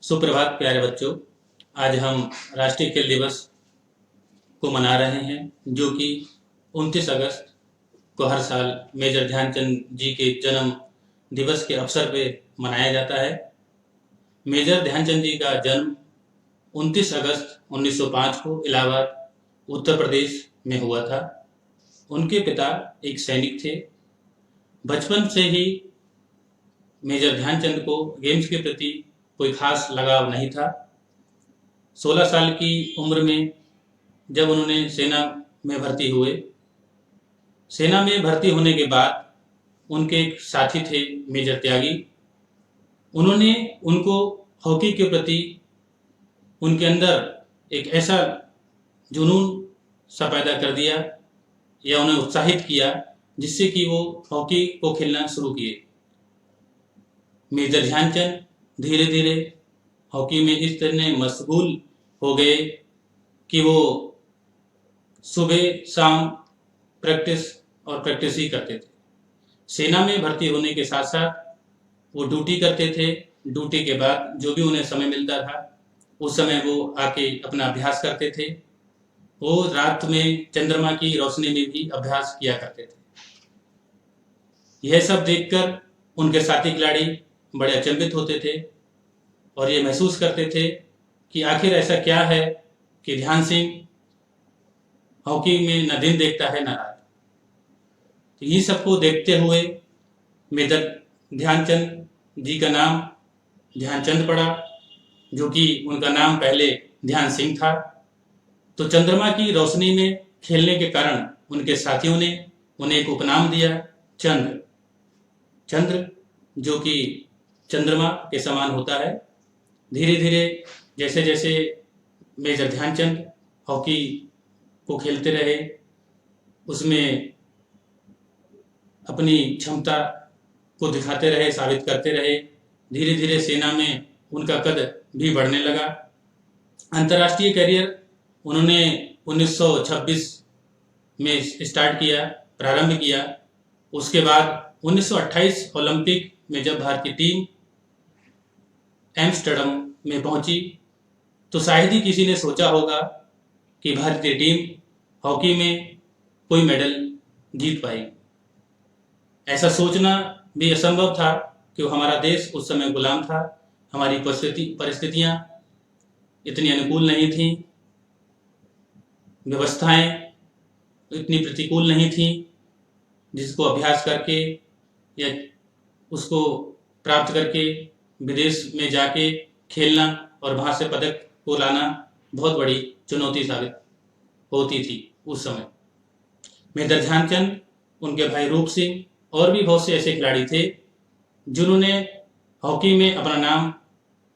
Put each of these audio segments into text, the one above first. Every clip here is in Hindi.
सुप्रभात प्यारे बच्चों। आज हम राष्ट्रीय खेल दिवस को मना रहे हैं, जो कि 29 अगस्त को हर साल मेजर ध्यानचंद जी के जन्म दिवस के अवसर पे मनाया जाता है। मेजर ध्यानचंद जी का जन्म 29 अगस्त 1905 को इलाहाबाद उत्तर प्रदेश में हुआ था। उनके पिता एक सैनिक थे। बचपन से ही मेजर ध्यानचंद को गेम्स के प्रति कोई खास लगाव नहीं था। 16 साल की उम्र में जब उन्होंने सेना में भर्ती हुए, सेना में भर्ती होने के बाद उनके एक साथी थे मेजर त्यागी। उन्होंने उनको हॉकी के प्रति उनके अंदर एक ऐसा जुनून सा पैदा कर दिया या उन्हें उत्साहित किया, जिससे कि वो हॉकी को खेलना शुरू किए। मेजर ध्यानचंद धीरे धीरे हॉकी में इस तरह मशगूल हो गए कि वो सुबह शाम प्रैक्टिस ही करते थे। सेना में भर्ती होने के साथ साथ वो ड्यूटी करते थे। ड्यूटी के बाद जो भी उन्हें समय मिलता था, उस समय वो आके अपना अभ्यास करते थे। वो रात में चंद्रमा की रोशनी में भी अभ्यास किया करते थे। यह सब देखकर उनके साथी खिलाड़ी बड़े अचंभित होते थे और ये महसूस करते थे कि आखिर ऐसा क्या है कि ध्यान सिंह हॉकी में न दिन देखता है न रात। तो ये सबको देखते हुए मेजर ध्यानचंद जी का नाम ध्यानचंद पड़ा, जो कि उनका नाम पहले ध्यान सिंह था। तो चंद्रमा की रोशनी में खेलने के कारण उनके साथियों ने उन्हें एक उपनाम दिया, चंद्र। चंद्र जो कि चंद्रमा के समान होता है। धीरे धीरे जैसे जैसे मेजर ध्यानचंद हॉकी को खेलते रहे, उसमें अपनी क्षमता को दिखाते रहे, साबित करते रहे, धीरे धीरे सेना में उनका कद भी बढ़ने लगा। अंतर्राष्ट्रीय करियर उन्होंने 1926 में स्टार्ट किया, प्रारंभ किया। उसके बाद 1928 ओलंपिक में जब भारतीय टीम एम्स्टर्डम में पहुंची, तो शायद ही किसी ने सोचा होगा कि भारतीय टीम हॉकी में कोई मेडल जीत पाएगी। ऐसा सोचना भी असंभव था कि हमारा देश उस समय गुलाम था। हमारी परिस्थितियां इतनी अनुकूल नहीं थी, व्यवस्थाएं इतनी प्रतिकूल नहीं थी जिसको अभ्यास करके या उसको प्राप्त करके विदेश में जाके खेलना और वहाँ से पदक को लाना बहुत बड़ी चुनौती साबित होती थी उस समय। मेजर ध्यानचंद, उनके भाई रूप सिंह और भी बहुत से ऐसे खिलाड़ी थे जिन्होंने हॉकी में अपना नाम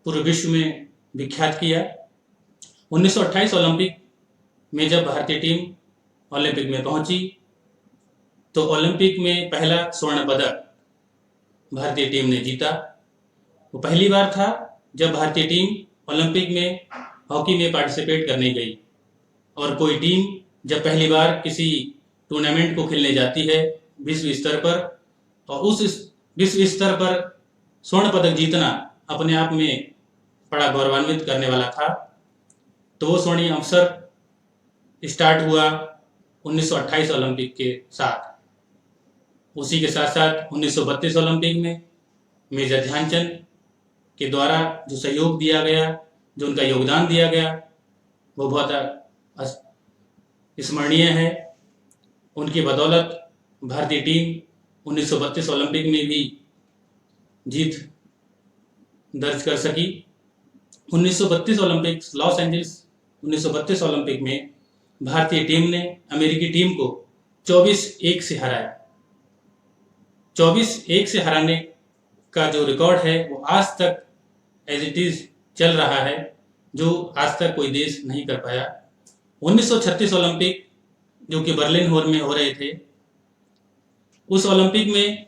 पूरे विश्व में विख्यात किया। 1928 ओलंपिक में जब भारतीय टीम ओलंपिक में पहुंची, तो ओलंपिक में पहला स्वर्ण पदक भारतीय टीम ने जीता। वो पहली बार था जब भारतीय टीम ओलंपिक में हॉकी में पार्टिसिपेट करने गई, और कोई टीम जब पहली बार किसी टूर्नामेंट को खेलने जाती है विश्व स्तर पर, और उस विश्व स्तर पर स्वर्ण पदक जीतना अपने आप में बड़ा गौरवान्वित करने वाला था। तो वो स्वर्णिम अवसर स्टार्ट हुआ 1928 ओलंपिक के साथ। उसी के साथ साथ 1932 ओलंपिक में मेजर ध्यानचंद के द्वारा जो सहयोग दिया गया, जो उनका योगदान दिया गया, वो बहुत स्मरणीय है। उनकी बदौलत भारतीय टीम 1932 ओलंपिक में भी जीत दर्ज कर सकी। 1932 ओलंपिक लॉस एंजल्स 1932 ओलंपिक में भारतीय टीम ने अमेरिकी टीम को 24-1 से हराया। 24-1 से हराने का जो रिकॉर्ड है वो आज तक एज इट इज चल रहा है, जो आज तक कोई देश नहीं कर पाया। 1936 ओलंपिक जो कि बर्लिन में हो रहे थे, उस ओलंपिक में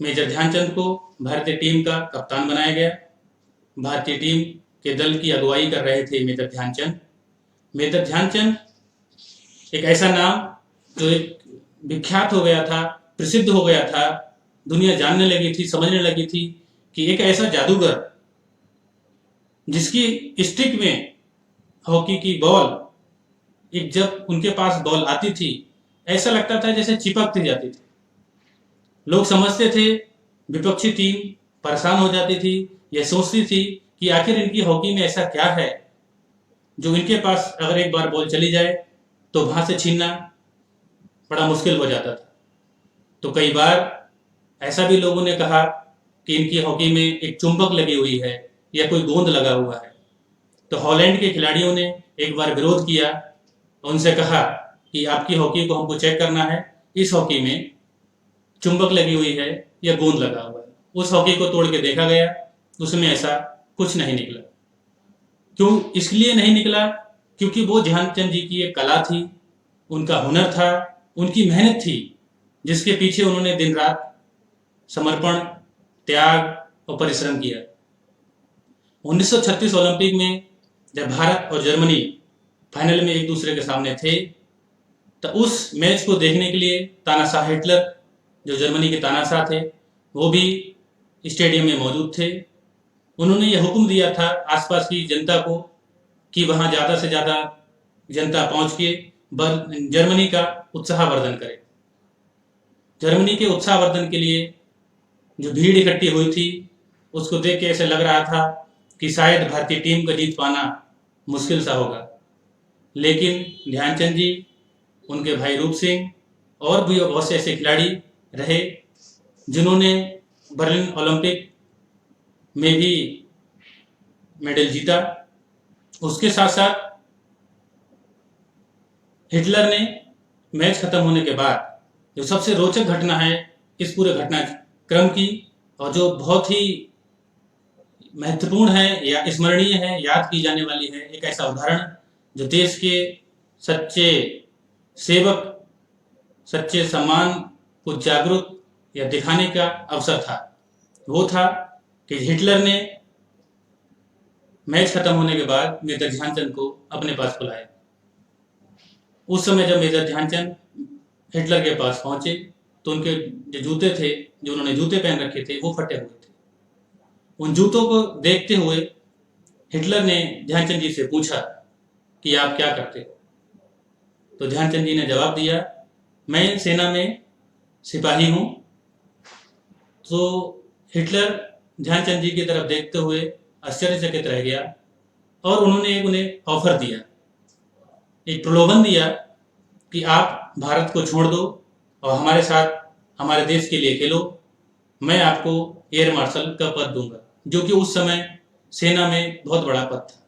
मेजर ध्यानचंद को भारतीय टीम का कप्तान बनाया गया। भारतीय टीम के दल की अगुवाई कर रहे थे मेजर ध्यानचंद। मेजर ध्यानचंद एक ऐसा नाम जो एक विख्यात हो गया था, प्रसिद्ध हो गया था, दुनिया जानने लगी थी, समझने लगी थी कि एक ऐसा जादूगर जिसकी स्टिक में हॉकी की बॉल, एक जब उनके पास बॉल आती थी, ऐसा लगता था जैसे चिपकती जाती थी। लोग समझते थे, विपक्षी टीम परेशान हो जाती थी, यह सोचती थी कि आखिर इनकी हॉकी में ऐसा क्या है जो इनके पास अगर एक बार बॉल चली जाए तो वहां से छीनना बड़ा मुश्किल हो जाता था। तो कई बार ऐसा भी लोगों ने कहा कि इनकी हॉकी में एक चुंबक लगी हुई है या कोई गोंद लगा हुआ है। तो हॉलैंड के खिलाड़ियों ने एक बार विरोध किया, उनसे कहा कि आपकी हॉकी को हमको चेक करना है, इस हॉकी में चुंबक लगी हुई है या गोंद लगा हुआ है। उस हॉकी को तोड़ के देखा गया, उसमें ऐसा कुछ नहीं निकला। क्यों इसलिए नहीं निकला? क्योंकि वो ध्यानचंद जी की एक कला थी, उनका हुनर था, उनकी मेहनत थी, जिसके पीछे उन्होंने दिन रात समर्पण, त्याग और परिश्रम किया। 1936 ओलंपिक में जब भारत और जर्मनी फाइनल में एक दूसरे के सामने थे, तो उस मैच को देखने के लिए तानाशाह हिटलर, जो जर्मनी के तानाशाह थे, वो भी स्टेडियम में मौजूद थे। उन्होंने यह हुक्म दिया था आसपास की जनता को कि वहां ज़्यादा से ज़्यादा जनता पहुंच के जर्मनी का उत्साहवर्धन करे। जर्मनी के उत्साहवर्धन के लिए जो भीड़ इकट्ठी हुई थी, उसको देख के ऐसे लग रहा था कि शायद भारतीय टीम का जीत पाना मुश्किल सा होगा। लेकिन ध्यानचंद जी, उनके भाई रूप सिंह और भी बहुत से ऐसे खिलाड़ी रहे जिन्होंने बर्लिन ओलंपिक में भी मेडल जीता। उसके साथ साथ हिटलर ने मैच खत्म होने के बाद जो सबसे रोचक घटना है इस पूरे घटनाक्रम की, और जो बहुत ही महत्वपूर्ण है या स्मरणीय है, याद की जाने वाली है, एक ऐसा उदाहरण जो देश के सच्चे सेवक, सच्चे सम्मान को जागरूक या दिखाने का अवसर था। वो था कि हिटलर ने मैच खत्म होने के बाद मेजर ध्यानचंद को अपने पास बुलाया। उस समय जब मेजर ध्यानचंद हिटलर के पास पहुंचे तो उनके जो जूते थे, जो उन्होंने जूते पहन रखे थे, वो फटे हुए थे। उन जूतों को देखते हुए हिटलर ने ध्यानचंद जी से पूछा कि आप क्या करते हो? तो ध्यानचंद जी ने जवाब दिया, मैं सेना में सिपाही हूं। तो हिटलर ध्यानचंद जी की तरफ देखते हुए आश्चर्यचकित रह गया और उन्होंने उन्हें ऑफर दिया, एक प्रलोभन दिया कि आप भारत को छोड़ दो और हमारे साथ हमारे देश के लिए खेलो, मैं आपको एयर मार्शल का पद दूंगा, जो कि उस समय सेना में बहुत बड़ा पद था।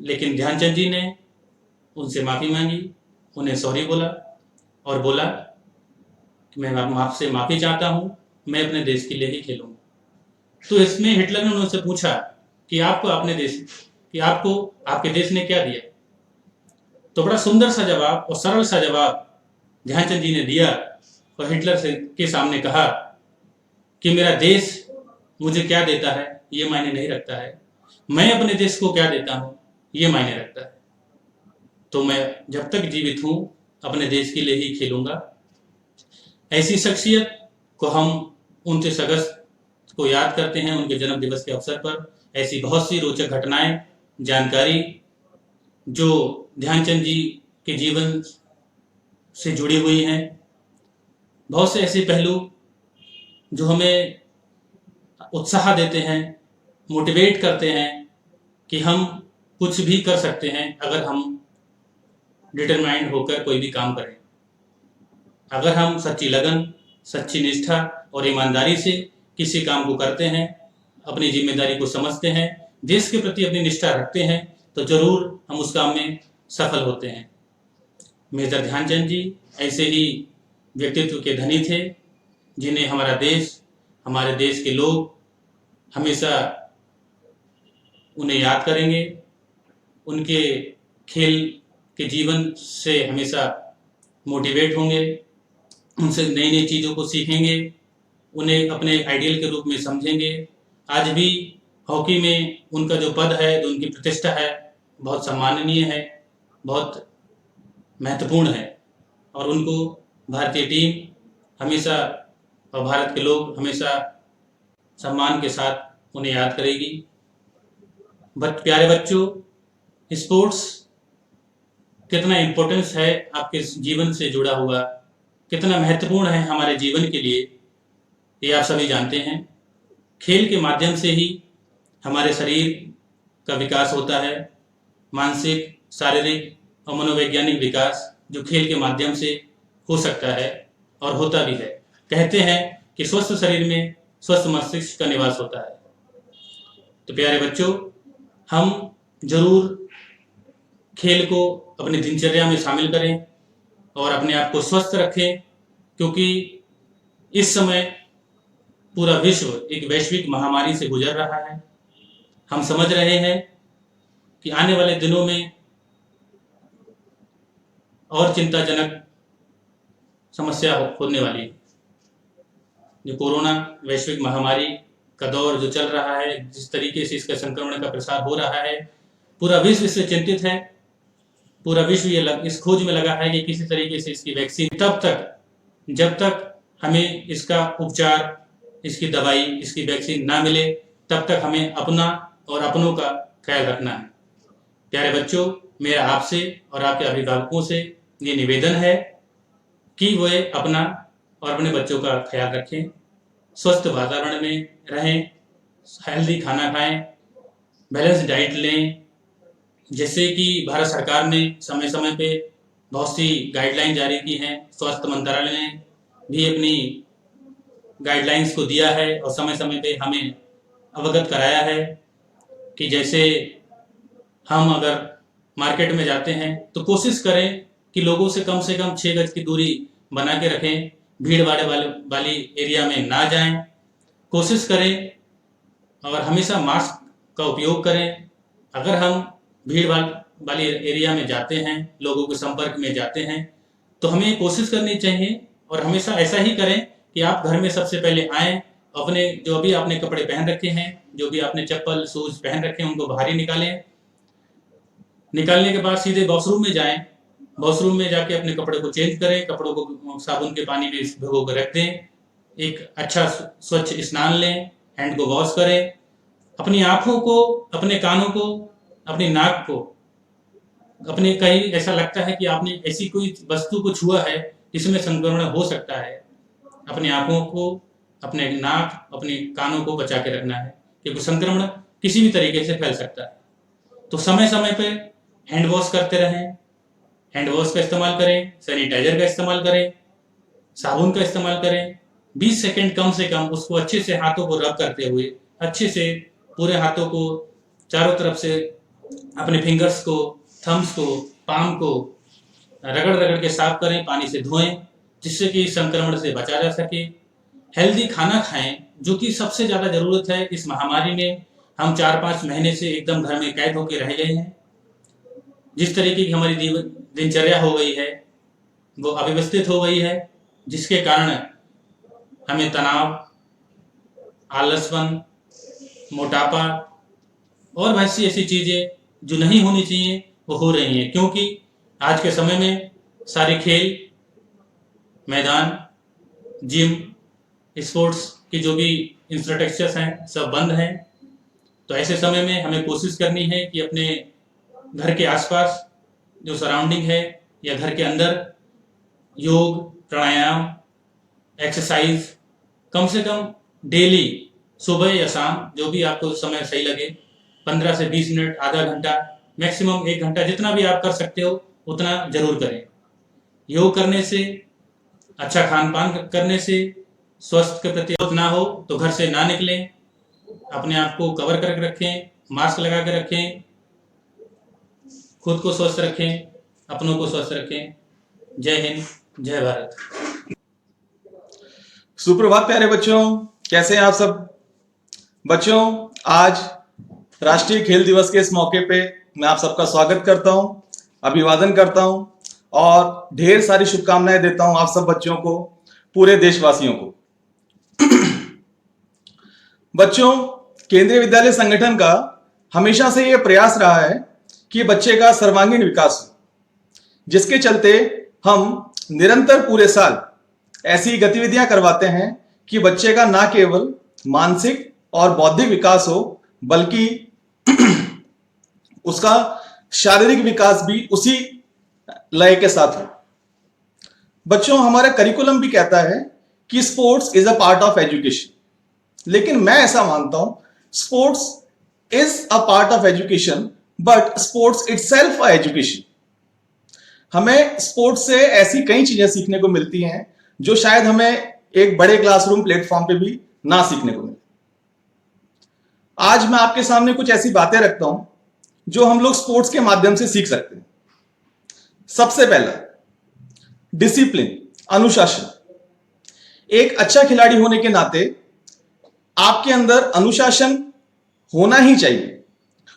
लेकिन ध्यानचंद जी ने उनसे माफ़ी मांगी, उन्हें सॉरी बोला और बोला कि मैं आपसे माफ़ी चाहता हूँ, मैं अपने देश के लिए ही खेलूंगा। तो इसमें हिटलर ने उनसे पूछा कि आपको आपके देश ने क्या दिया? तो बड़ा सुंदर सा जवाब और सरल सा जवाब ध्यानचंद जी ने दिया और हिटलर के सामने कहा कि मेरा देश मुझे क्या देता है ये मायने नहीं रखता है, मैं अपने देश को क्या देता हूँ ये मायने रखता है। तो मैं जब तक जीवित हूँ अपने देश के लिए ही खेलूंगा। ऐसी शख्सियत को हम 29 अगस्त को याद करते हैं, उनके जन्म दिवस के अवसर पर। ऐसी बहुत सी रोचक घटनाएं, जानकारी जो ध्यानचंद जी के जीवन से जुड़ी हुई हैं, बहुत से ऐसे पहलू जो हमें उत्साह देते हैं, मोटिवेट करते हैं कि हम कुछ भी कर सकते हैं अगर हम डिटरमाइंड होकर कोई भी काम करें। अगर हम सच्ची लगन, सच्ची निष्ठा और ईमानदारी से किसी काम को करते हैं, अपनी जिम्मेदारी को समझते हैं, देश के प्रति अपनी निष्ठा रखते हैं, तो जरूर हम उस काम में सफल होते हैं। मेजर ध्यानचंद जी ऐसे ही व्यक्तित्व के धनी थे जिन्हें हमारा देश, हमारे देश के लोग हमेशा उन्हें याद करेंगे। उनके खेल के जीवन से हमेशा मोटिवेट होंगे, उनसे नई नई चीज़ों को सीखेंगे, उन्हें अपने आइडियल के रूप में समझेंगे। आज भी हॉकी में उनका जो पद है, जो उनकी प्रतिष्ठा है, बहुत सम्माननीय है, बहुत महत्वपूर्ण है और उनको भारतीय टीम हमेशा और भारत के लोग हमेशा सम्मान के साथ उन्हें याद करेगी। प्यारे बच्चों, स्पोर्ट्स कितना इम्पोर्टेंस है आपके जीवन से जुड़ा हुआ, कितना महत्वपूर्ण है हमारे जीवन के लिए, ये आप सभी जानते हैं। खेल के माध्यम से ही हमारे शरीर का विकास होता है, मानसिक, शारीरिक और मनोवैज्ञानिक विकास जो खेल के माध्यम से हो सकता है और होता भी है। कहते हैं कि स्वस्थ शरीर में स्वस्थ मस्तिष्क का निवास होता है। तो प्यारे बच्चों, हम जरूर खेल को अपनी दिनचर्या में शामिल करें और अपने आप को स्वस्थ रखें, क्योंकि इस समय पूरा विश्व एक वैश्विक महामारी से गुजर रहा है। हम समझ रहे हैं कि आने वाले दिनों में और चिंताजनक समस्या होने वाली है। जो कोरोना वैश्विक महामारी का दौर जो चल रहा है, जिस तरीके से इसका संक्रमण का प्रसार हो रहा है, पूरा विश्व इससे चिंतित है। पूरा विश्व इस खोज में लगा है कि किसी तरीके से इसकी वैक्सीन, तब तक जब तक हमें इसका उपचार, इसकी दवाई, इसकी वैक्सीन ना मिले, तब तक हमें अपना और अपनों का ख्याल रखना है। प्यारे बच्चों, मेरा आपसे और आपके अभिभावकों से ये निवेदन है कि वे अपना और अपने बच्चों का ख्याल रखें, स्वस्थ वातावरण में रहें, हेल्दी खाना खाएं, बैलेंस डाइट लें। जैसे कि भारत सरकार ने समय समय पे बहुत सी गाइडलाइन जारी की हैं, स्वास्थ्य मंत्रालय ने भी अपनी गाइडलाइंस को दिया है और समय समय पे हमें अवगत कराया है कि जैसे हम अगर मार्केट में जाते हैं तो कोशिश करें कि लोगों से कम 6 गज की दूरी बना के रखें, भीड़ वाली एरिया में ना जाएं, कोशिश करें और हमेशा मास्क का उपयोग करें। अगर हम भीड़ वाली एरिया में जाते हैं, लोगों के संपर्क में जाते हैं, तो हमें कोशिश करनी चाहिए और हमेशा ऐसा ही करें कि आप घर में सबसे पहले आएँ, अपने जो भी आपने कपड़े पहन रखे हैं, जो भी आपने चप्पल शूज पहन रखे हैं, उनको बाहर ही निकालें। निकालने के बाद सीधे वॉशरूम में जाएं, वॉशरूम में जाके अपने कपड़े को चेंज करें, कपड़ों को साबुन के पानी में भिगो कर रख दें, एक अच्छा स्वच्छ स्नान लें, हैंड को वॉश करें, अपनी आँखों को, अपने कानों को, अपनी नाक को, अपने कहीं ऐसा लगता है कि आपने ऐसी कोई वस्तु को छुआ है जिसमें संक्रमण हो सकता है, अपनी आँखों को, अपने नाक, अपने कानों को बचा के रखना है, क्योंकि संक्रमण किसी भी तरीके से फैल सकता है। तो समय समय पे हैंड वॉश करते रहें, हैंड वॉश का इस्तेमाल करें, सैनिटाइजर का इस्तेमाल करें, साबुन का इस्तेमाल करें। 20 सेकंड कम से कम उसको अच्छे से हाथों को रब करते हुए, अच्छे से पूरे हाथों को चारों तरफ से अपने फिंगर्स को, थम्स को, पाम को रगड़ रगड़ के साफ करें, पानी से धोएं, जिससे कि संक्रमण से बचा जा सके। हेल्दी खाना खाएं, जो कि सबसे ज़्यादा ज़रूरत है इस महामारी में। हम 4-5 महीने से एकदम घर में कैद होकर रह गए हैं। जिस तरीके की हमारी दिनचर्या हो गई है वो अव्यवस्थित हो गई है, जिसके कारण हमें तनाव, आलसपन, मोटापा और वैसी ऐसी चीज़ें जो नहीं होनी चाहिए वो हो रही हैं, क्योंकि आज के समय में सारे खेल मैदान, जिम, स्पोर्ट्स के जो भी इंफ्रास्ट्रक्चर्स हैं सब बंद हैं। तो ऐसे समय में हमें कोशिश करनी है कि अपने घर के आसपास जो सराउंडिंग है या घर के अंदर योग, प्राणायाम, एक्सरसाइज कम से कम डेली सुबह या शाम, जो भी आपको समय सही लगे, 15 से 20 मिनट, आधा घंटा, मैक्सिमम 1 घंटा, जितना भी आप कर सकते हो उतना जरूर करें। योग करने से, अच्छा खान पान करने से, स्वास्थ्य के प्रति ना हो तो घर से ना निकलें, अपने आप को कवर करके रखें, मास्क लगा के रखें, खुद को स्वस्थ रखें, अपनों को स्वस्थ रखें। जय हिंद, जय भारत। सुप्रभात प्यारे बच्चों, कैसे हैं आप सब? बच्चों, आज राष्ट्रीय खेल दिवस के इस मौके पे मैं आप सबका स्वागत करता हूं, अभिवादन करता हूं और ढेर सारी शुभकामनाएं देता हूं आप सब बच्चों को, पूरे देशवासियों को। बच्चों, केंद्रीय विद्यालय संगठन का हमेशा से यह प्रयास रहा है कि बच्चे का सर्वांगीण विकास हो, जिसके चलते हम निरंतर पूरे साल ऐसी गतिविधियां करवाते हैं कि बच्चे का ना केवल मानसिक और बौद्धिक विकास हो, बल्कि उसका शारीरिक विकास भी उसी लय के साथ हो। बच्चों, हमारा करिकुलम भी कहता है कि sports is a part of education, लेकिन मैं ऐसा मानता हूं sports is a part of education but sports itself a education. हमें स्पोर्ट्स से ऐसी कई चीजें सीखने को मिलती हैं जो शायद हमें एक बड़े क्लासरूम प्लेटफॉर्म पे भी ना सीखने को मिले। आज मैं आपके सामने कुछ ऐसी बातें रखता हूं जो हम लोग स्पोर्ट्स के माध्यम से सीख सकते हैं। सबसे पहला, डिसिप्लिन, अनुशासन। एक अच्छा खिलाड़ी होने के नाते आपके अंदर अनुशासन होना ही चाहिए,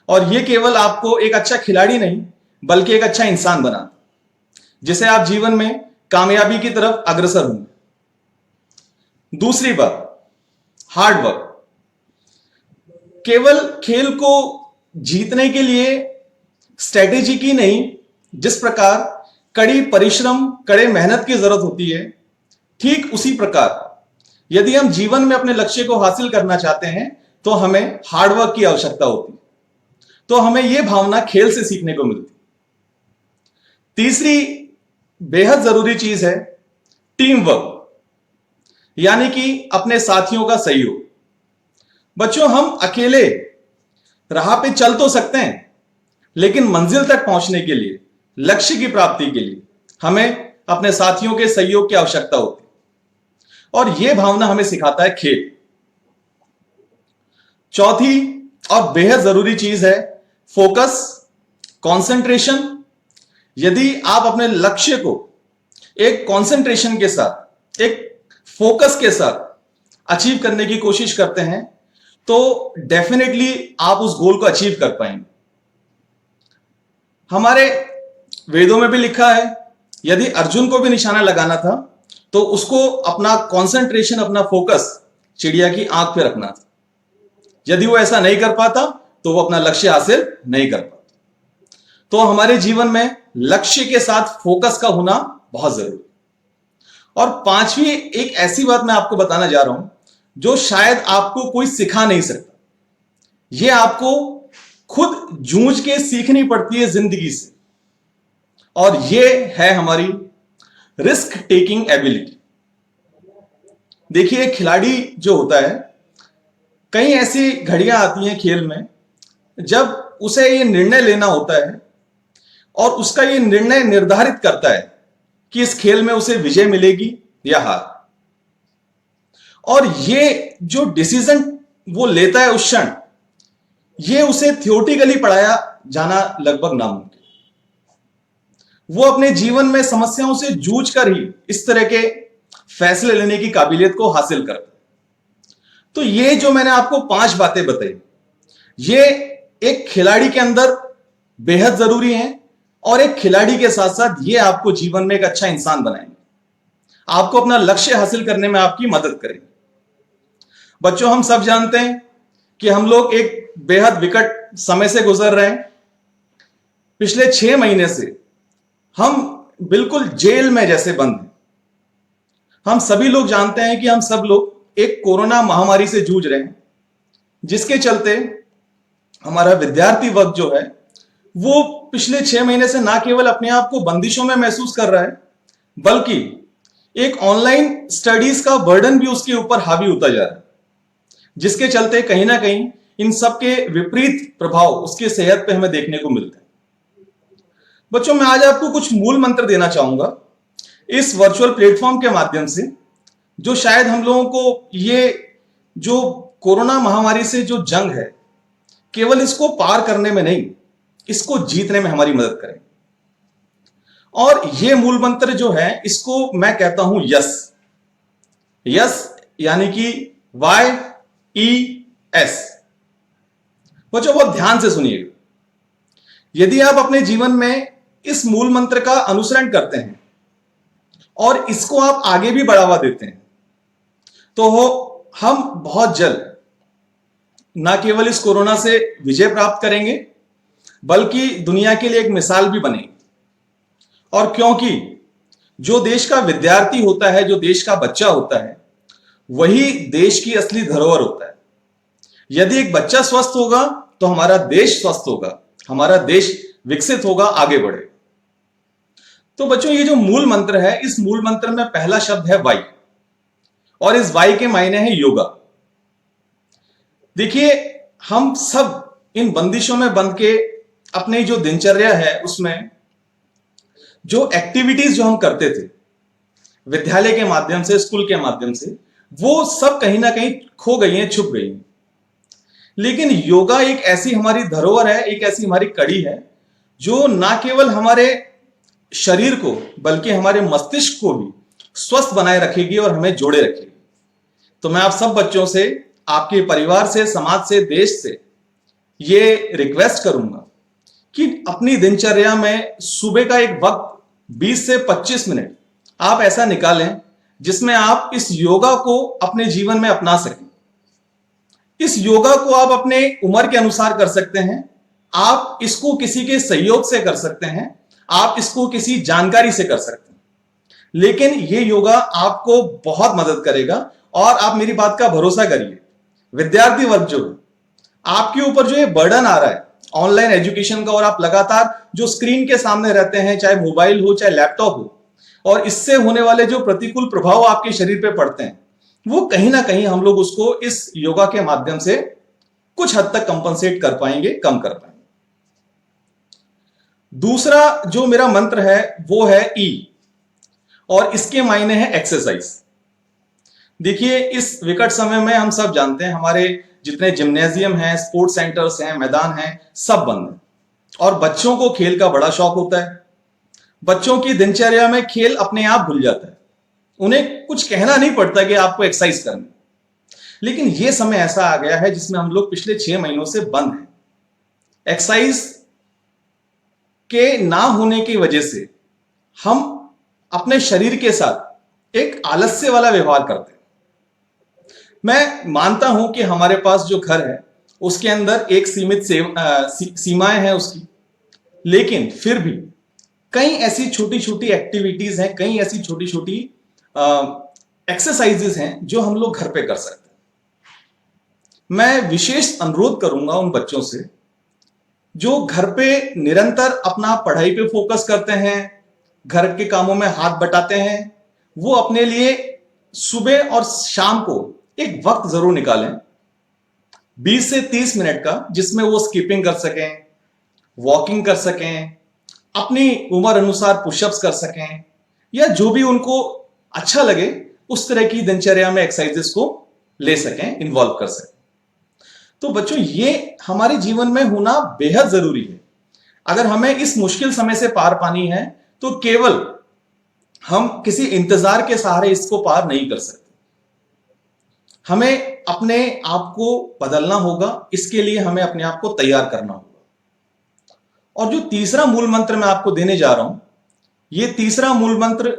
और यह केवल आपको एक अच्छा खिलाड़ी नहीं बल्कि एक अच्छा इंसान बनाता, जिसे आप जीवन में कामयाबी की तरफ अग्रसर होंगे। दूसरी बात, हार्ड वर्क। केवल खेल को जीतने के लिए स्ट्रेटेजी की नहीं, जिस प्रकार कड़ी परिश्रम, कड़े मेहनत की जरूरत होती है, ठीक उसी प्रकार यदि हम जीवन में अपने लक्ष्य को हासिल करना चाहते हैं तो हमें हार्डवर्क की आवश्यकता होती है। तो हमें यह भावना खेल से सीखने को मिलती। तीसरी बेहद जरूरी चीज है टीम वर्क, यानी कि अपने साथियों का सहयोग। बच्चों, हम अकेले राह पे चल तो सकते हैं, लेकिन मंजिल तक पहुंचने के लिए, लक्ष्य की प्राप्ति के लिए हमें अपने साथियों के सहयोग की आवश्यकता होती है, और यह भावना हमें सिखाता है खेल। चौथी और बेहद जरूरी चीज है फोकस, कंसंट्रेशन। यदि आप अपने लक्ष्य को एक कंसंट्रेशन के साथ, एक फोकस के साथ अचीव करने की कोशिश करते हैं तो डेफिनेटली आप उस गोल को अचीव कर पाएंगे। हमारे वेदों में भी लिखा है, यदि अर्जुन को भी निशाना लगाना था तो उसको अपना कंसंट्रेशन, अपना फोकस चिड़िया की आंख पे रखना था। यदि वो ऐसा नहीं कर पाता तो वो अपना लक्ष्य हासिल नहीं कर पाता। तो हमारे जीवन में लक्ष्य के साथ फोकस का होना बहुत जरूरी है। और पांचवी एक ऐसी बात मैं आपको बताना जा रहा हूं जो शायद आपको कोई सिखा नहीं सकता, यह आपको खुद जूझ के सीखनी पड़ती है जिंदगी से, और यह है हमारी रिस्क टेकिंग एबिलिटी। देखिए, एक खिलाड़ी जो होता है, कई ऐसी घड़ियां आती हैं खेल में जब उसे यह निर्णय लेना होता है और उसका यह निर्णय निर्धारित करता है कि इस खेल में उसे विजय मिलेगी या हार। और ये जो डिसीजन वो लेता है उस क्षण, ये उसे थियोरेटिकली पढ़ाया जाना लगभग नामुमकिन। वो अपने जीवन में समस्याओं से जूझ कर ही इस तरह के फैसले लेने की काबिलियत को हासिल करता है। तो ये जो मैंने आपको 5 बातें बताई, ये एक खिलाड़ी के अंदर बेहद जरूरी हैं, और एक खिलाड़ी के साथ साथ ये आपको जीवन में एक अच्छा इंसान बनाएंगे, आपको अपना लक्ष्य हासिल करने में आपकी मदद करेंगे। बच्चों, हम सब जानते हैं कि हम लोग एक बेहद विकट समय से गुजर रहे हैं। पिछले 6 महीने से हम बिल्कुल जेल में जैसे बंद हैं। हम सभी लोग जानते हैं कि हम सब लोग एक कोरोना महामारी से जूझ रहे हैं, जिसके चलते हमारा विद्यार्थी वर्ग जो है वो पिछले 6 महीने से ना केवल अपने आप को बंदिशों में महसूस कर रहा है, बल्कि एक ऑनलाइन स्टडीज का बर्डन भी उसके ऊपर हावी होता जा रहा है, जिसके चलते कहीं ना कहीं इन सब के विपरीत प्रभाव उसके सेहत पे हमें देखने को मिलते हैं। बच्चों, मैं आज आपको कुछ मूल मंत्र देना चाहूंगा इस वर्चुअल प्लेटफॉर्म के माध्यम से, जो शायद हम लोगों को ये जो कोरोना महामारी से जो जंग है, केवल इसको पार करने में नहीं, इसको जीतने में हमारी मदद करें। और ये मूल मंत्र जो है, इसको मैं कहता हूं यस। यस यानी कि YES। बच्चों, बहुत ध्यान से सुनिएगा। यदि आप अपने जीवन में इस मूल मंत्र का अनुसरण करते हैं और इसको आप आगे भी बढ़ावा देते हैं, तो हम बहुत जल्द ना केवल इस कोरोना से विजय प्राप्त करेंगे, बल्कि दुनिया के लिए एक मिसाल भी बनेंगे। और क्योंकि जो देश का विद्यार्थी होता है, जो देश का बच्चा होता है, वही देश की असली धरोहर होता है। यदि एक बच्चा स्वस्थ होगा तो हमारा देश स्वस्थ होगा, हमारा देश विकसित होगा, आगे बढ़ेगा। तो बच्चों, ये जो मूल मंत्र है, इस मूल मंत्र में पहला शब्द है वाई, और इस वाई के मायने हैं योगा। देखिए, हम सब इन बंदिशों में बंध के अपनी जो दिनचर्या है उसमें जो एक्टिविटीज जो हम करते थे विद्यालय के माध्यम से, स्कूल के माध्यम से, वो सब कहीं ना कहीं खो गई हैं, छुप गई हैं। लेकिन योगा एक ऐसी हमारी धरोहर है, एक ऐसी हमारी कड़ी है जो ना केवल हमारे शरीर को बल्कि हमारे मस्तिष्क को भी स्वस्थ बनाए रखेगी और हमें जोड़े रखेगी। तो मैं आप सब बच्चों से, आपके परिवार से, समाज से, देश से ये रिक्वेस्ट करूंगा कि अपनी दिनचर्या में सुबह का एक वक्त 20 से 25 मिनट आप ऐसा निकालें जिसमें आप इस योगा को अपने जीवन में अपना सकें। इस योगा को आप अपने उम्र के अनुसार कर सकते हैं, आप इसको किसी के सहयोग से कर सकते हैं, आप इसको किसी जानकारी से कर सकते हैं, लेकिन ये योगा आपको बहुत मदद करेगा। और आप मेरी बात का भरोसा करिए, विद्यार्थी वर्ग जो है, आपके ऊपर जो ये बर्डन आ रहा है ऑनलाइन एजुकेशन का, और आप लगातार जो स्क्रीन के सामने रहते हैं, चाहे मोबाइल हो चाहे लैपटॉप हो, और इससे होने वाले जो प्रतिकूल प्रभाव आपके शरीर पे पड़ते हैं, वो कहीं ना कहीं हम लोग उसको इस योगा के माध्यम से कुछ हद तक कंपनसेट कर पाएंगे, कम कर पाएंगे। दूसरा जो मेरा मंत्र है वो है ई, और इसके मायने हैं एक्सरसाइज। देखिए, इस विकट समय में हम सब जानते हैं हमारे जितने जिम्नेजियम हैं, स्पोर्ट्स सेंटर्स हैं, मैदान हैं, सब बंद हैं, और बच्चों को खेल का बड़ा शौक होता है। बच्चों की दिनचर्या में खेल अपने आप भूल जाता है, उन्हें कुछ कहना नहीं पड़ता कि आपको एक्सरसाइज करनी। लेकिन यह समय ऐसा आ गया है जिसमें हम लोग पिछले 6 महीनों से बंद हैं। एक्सरसाइज के ना होने की वजह से हम अपने शरीर के साथ एक आलस्य वाला व्यवहार करते हैं। मैं मानता हूं कि हमारे पास जो घर है उसके अंदर एक सीमित सीमाएं हैं उसकी, लेकिन फिर भी कई ऐसी छोटी छोटी एक्टिविटीज हैं, कई ऐसी छोटी छोटी एक्सरसाइजेस हैं जो हम लोग घर पे कर सकते हैं। मैं विशेष अनुरोध करूंगा उन बच्चों से जो घर पे निरंतर अपना पढ़ाई पे फोकस करते हैं, घर के कामों में हाथ बटाते हैं, वो अपने लिए सुबह और शाम को एक वक्त जरूर निकालें 20 से 30 मिनट का, जिसमें वो स्किपिंग कर सकें, वॉकिंग कर सकें, अपनी उम्र अनुसार पुशअप्स कर सकें, या जो भी उनको अच्छा लगे उस तरह की दिनचर्या में एक्सरसाइजेस को ले सकें, इन्वॉल्व कर सकें। तो बच्चों, ये हमारे जीवन में होना बेहद जरूरी है। अगर हमें इस मुश्किल समय से पार पानी है तो केवल हम किसी इंतजार के सहारे इसको पार नहीं कर सकते। हमें अपने आप को बदलना होगा, इसके लिए हमें अपने आप को तैयार करना होगा। और जो तीसरा मूल मंत्र मैं आपको देने जा रहा हूं, ये तीसरा मूल मंत्र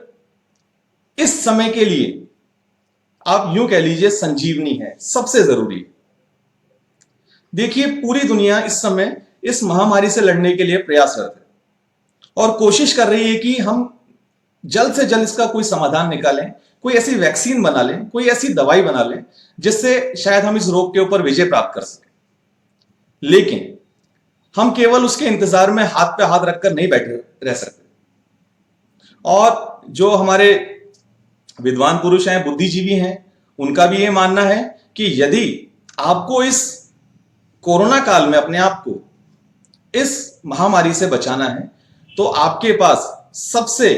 इस समय के लिए आप यूं कह लीजिए संजीवनी है, सबसे जरूरी। देखिए, पूरी दुनिया इस समय इस महामारी से लड़ने के लिए प्रयासरत है और कोशिश कर रही है कि हम जल्द से जल्द इसका कोई समाधान निकालें, कोई ऐसी वैक्सीन बना लें, कोई ऐसी दवाई बना लें जिससे शायद हम इस रोग के ऊपर विजय प्राप्त कर सकें। लेकिन हम केवल उसके इंतजार में हाथ पे हाथ रखकर नहीं बैठे रह सकते। और जो हमारे विद्वान पुरुष हैं, बुद्धिजीवी हैं, उनका भी यह मानना है कि यदि आपको इस कोरोना काल में अपने आप को इस महामारी से बचाना है तो आपके पास सबसे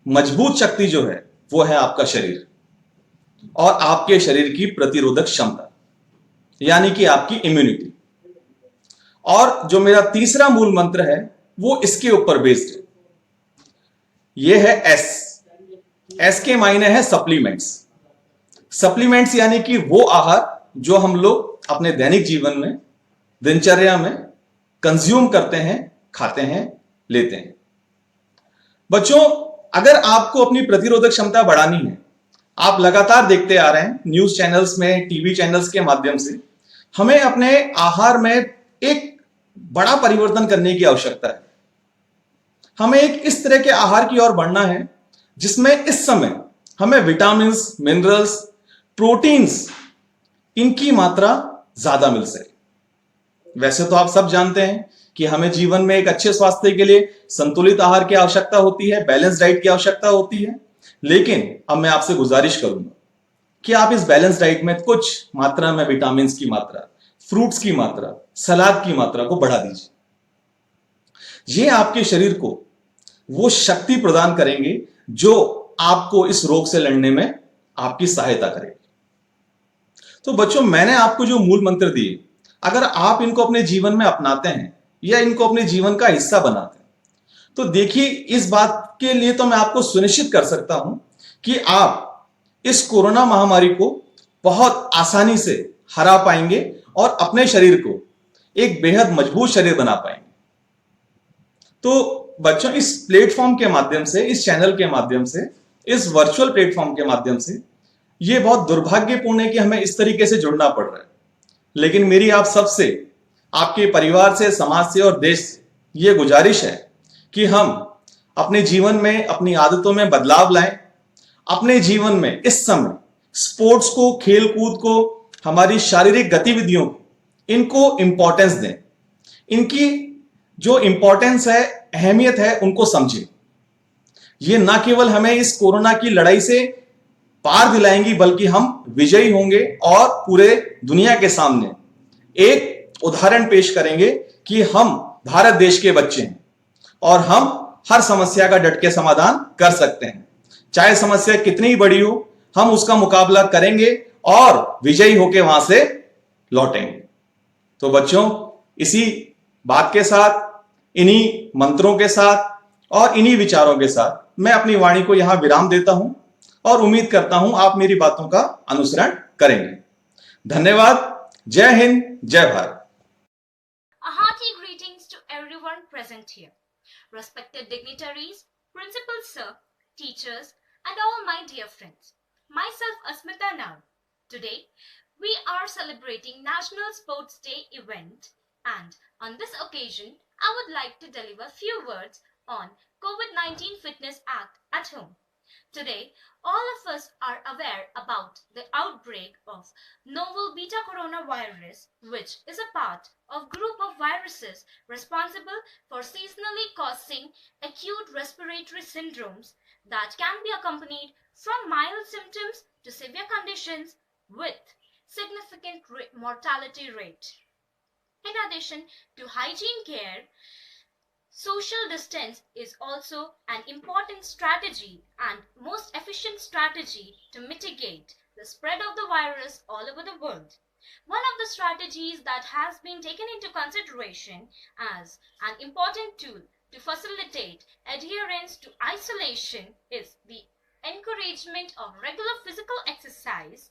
मजबूत शक्ति जो है वो है आपका शरीर और आपके शरीर की प्रतिरोधक क्षमता, यानी कि आपकी इम्यूनिटी। और जो मेरा तीसरा मूल मंत्र है वो इसके ऊपर बेस्ड है, यह है एस के मायने है सप्लीमेंट्स। सप्लीमेंट्स यानी कि वो आहार जो हम लोग अपने दैनिक जीवन में, दिनचर्या में कंज्यूम करते हैं, खाते हैं, लेते हैं। बच्चों, अगर आपको अपनी प्रतिरोधक क्षमता बढ़ानी है, आप लगातार देखते आ रहे हैं न्यूज चैनल्स में, टीवी चैनल्स के माध्यम से, हमें अपने आहार में एक बड़ा परिवर्तन करने की आवश्यकता है। हमें एक इस तरह के आहार की ओर बढ़ना है जिसमें इस समय हमें विटामिन, मिनरल्स, प्रोटीन्स, इनकी मात्रा ज्यादा मिल सके। वैसे तो आप सब जानते हैं कि हमें जीवन में एक अच्छे स्वास्थ्य के लिए संतुलित आहार की आवश्यकता होती है, बैलेंस डाइट की आवश्यकता होती है। लेकिन अब मैं आपसे गुजारिश करूंगा कि आप इस बैलेंस डाइट में कुछ मात्रा में विटामिन की मात्रा, फ्रूट्स की मात्रा, सलाद की मात्रा को बढ़ा दीजिए। ये आपके शरीर को वो शक्ति प्रदान करेंगे जो आपको इस रोग से लड़ने में आपकी सहायता करेगी। तो बच्चों, मैंने आपको जो मूल मंत्र दिए, अगर आप इनको अपने जीवन में अपनाते हैं या इनको अपने जीवन का हिस्सा बनाते हैं, तो देखिए, इस बात के लिए तो मैं आपको सुनिश्चित कर सकता हूं कि आप इस कोरोना महामारी को बहुत आसानी से हरा पाएंगे और अपने शरीर को एक बेहद मजबूत शरीर बना पाएंगे। तो बच्चों, इस प्लेटफॉर्म के माध्यम से, इस चैनल के माध्यम से, इस वर्चुअल प्लेटफॉर्म के माध्यम से, ये बहुत दुर्भाग्यपूर्ण है कि हमें इस तरीके से जुड़ना पड़ रहा है। लेकिन मेरी आप सबसे, आपके परिवार से, समाज से और देश से ये गुजारिश है कि हम अपने जीवन में अपनी आदतों में बदलाव लाएं। अपने जीवन में इस समय स्पोर्ट्स को, खेल कूद को, हमारी शारीरिक गतिविधियों को, इनको इंपॉर्टेंस दें। इनकी जो इंपॉर्टेंस है, अहमियत है, उनको समझें। ये ना केवल हमें इस कोरोना की लड़ाई से पार दिलाएंगी, बल्कि हम विजयी होंगे और पूरे दुनिया के सामने एक उदाहरण पेश करेंगे कि हम भारत देश के बच्चे हैं और हम हर समस्या का डट के समाधान कर सकते हैं। चाहे समस्या कितनी ही बड़ी हो, हम उसका मुकाबला करेंगे और विजयी होकर वहां से लौटेंगे। तो बच्चों, इसी बात के साथ, इन्हीं मंत्रों के साथ और इन्हीं विचारों के साथ मैं अपनी वाणी को यहां विराम देता हूं और उम्मीद करता हूं आप मेरी बातों का अनुसरण करेंगे। धन्यवाद। जय हिंद, जय Bharat. A hearty greetings to everyone present here. Respected dignitaries, Principal Sir, teachers, and all my dear friends. Myself Asmita Now. Today, we are celebrating National Sports Day event, and on this occasion, I would like to deliver few words on COVID-19 Fitness Act at home. Today, all of us are aware about the outbreak of novel beta coronavirus, which is a part of group of viruses responsible for seasonally causing acute respiratory syndromes that can be accompanied from mild symptoms to severe conditions with significant mortality rate. In addition to hygiene care, social distance is also an important strategy and most efficient strategy to mitigate the spread of the virus all over the world. One of the strategies that has been taken into consideration as an important tool to facilitate adherence to isolation is the encouragement of regular physical exercise,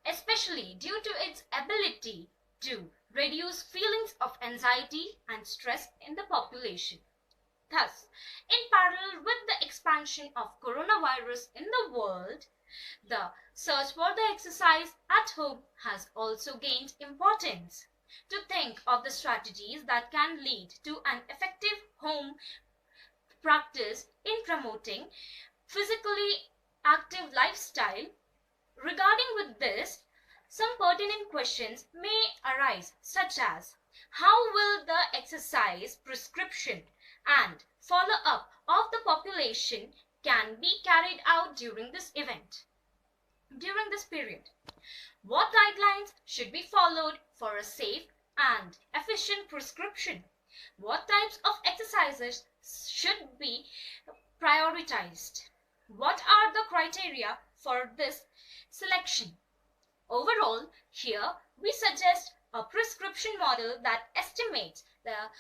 especially due to its ability to reduce feelings of anxiety and stress in the population. Thus, in parallel with the expansion of coronavirus in the world, the search for the exercise at home has also gained importance. To think of the strategies that can lead to an effective home practice in promoting physically active lifestyle. Regarding with this, some pertinent questions may arise, such as how will the exercise prescription and follow-up of the population can be carried out during this event, during this period? What guidelines should be followed for a safe and efficient prescription? What types of exercises should be prioritized? What are the criteria for this selection? Overall, here we suggest a prescription model that estimates the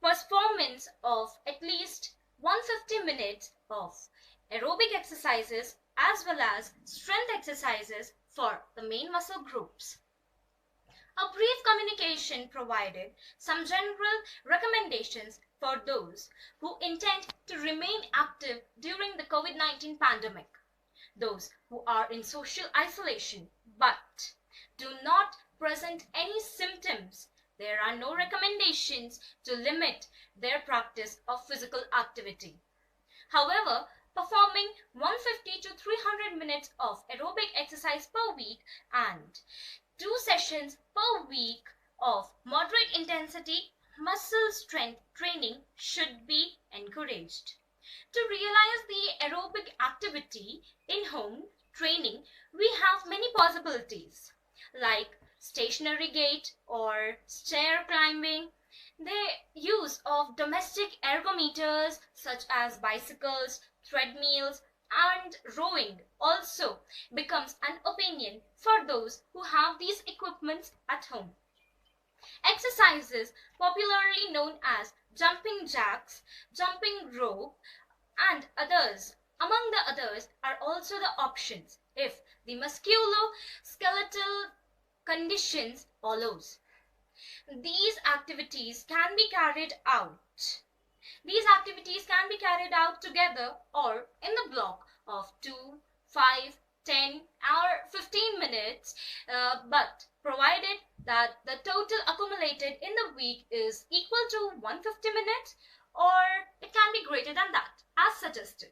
performance of at least 150 minutes of aerobic exercises as well as strength exercises for the main muscle groups. A brief communication provided some general recommendations for those who intend to remain active during the COVID-19 pandemic. Those who are in social isolation but do not present any symptoms, there are no recommendations to limit their practice of physical activity. However, performing 150 to 300 minutes of aerobic exercise per week and 2 sessions per week of moderate intensity muscle strength training should be encouraged. To realize the aerobic activity in home training, we have many possibilities like stationary gait or stair climbing. The use of domestic ergometers such as bicycles, treadmills, and rowing also becomes an opinion for those who have these equipments at home. Exercises popularly known as jumping jacks, jumping rope, and others, among the others, are also the options if the musculoskeletal conditions allows. These activities can be carried out. These activities can be carried out together or in the block of 2, 5, 10 or 15 minutes, but provided that the total accumulated in the week is equal to 150 minutes or it can be greater than that as suggested.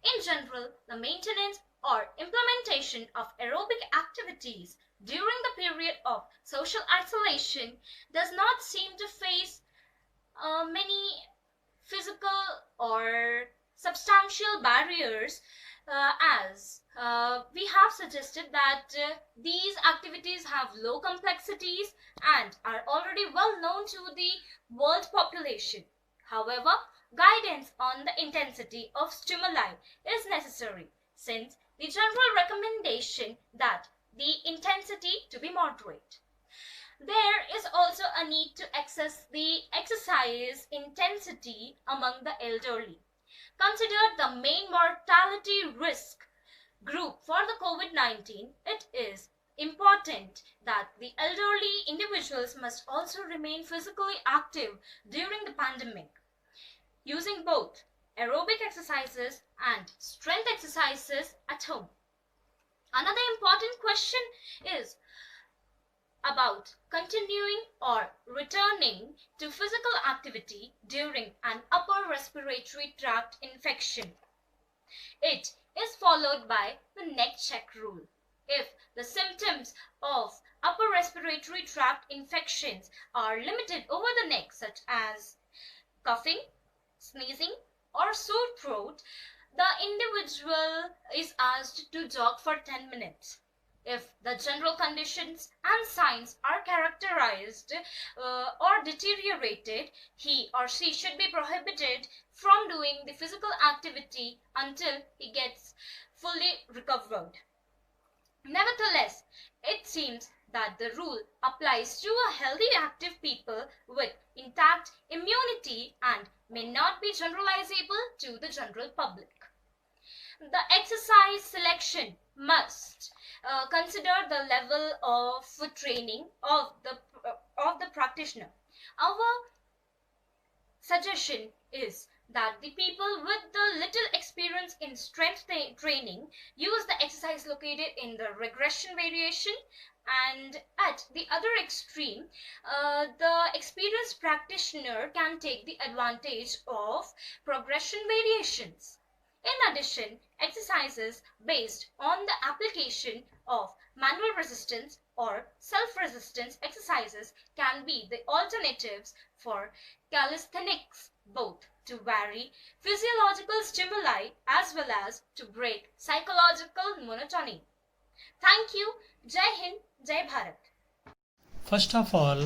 In general, the maintenance or implementation of aerobic activities during the period of social isolation does not seem to face many physical or substantial barriers, as we have suggested that these activities have low complexities and are already well known to the world population. However, guidance on the intensity of stimuli is necessary, since the general recommendation that the intensity to be moderate. There is also a need to assess the exercise intensity among the elderly. Considered the main mortality risk group for the COVID-19, it is important that the elderly individuals must also remain physically active during the pandemic, using both aerobic exercises and strength exercises at home. Another important question is about continuing or returning to physical activity during an upper respiratory tract infection. It is followed by the neck check rule. If the symptoms of upper respiratory tract infections are limited over the neck, such as coughing, sneezing, or sore throat, the individual is asked to jog for 10 minutes. If the general conditions and signs are characterized or deteriorated, he or she should be prohibited from doing the physical activity until he gets fully recovered. Nevertheless, it seems that the rule applies to a healthy active people with intact immunity and may not be generalizable to the general public. The exercise selection must consider the level of training of the practitioner. Our suggestion is that the people with the little experience in strength training use the exercise located in the regression variation, and at the other extreme, the experienced practitioner can take the advantage of progression variations. In addition, exercises based on the application of manual resistance or self-resistance exercises can be the alternatives for calisthenics, both to vary physiological stimuli as well as to break psychological monotony. Thank you. Jai Hind, Jai Bharat. First of all,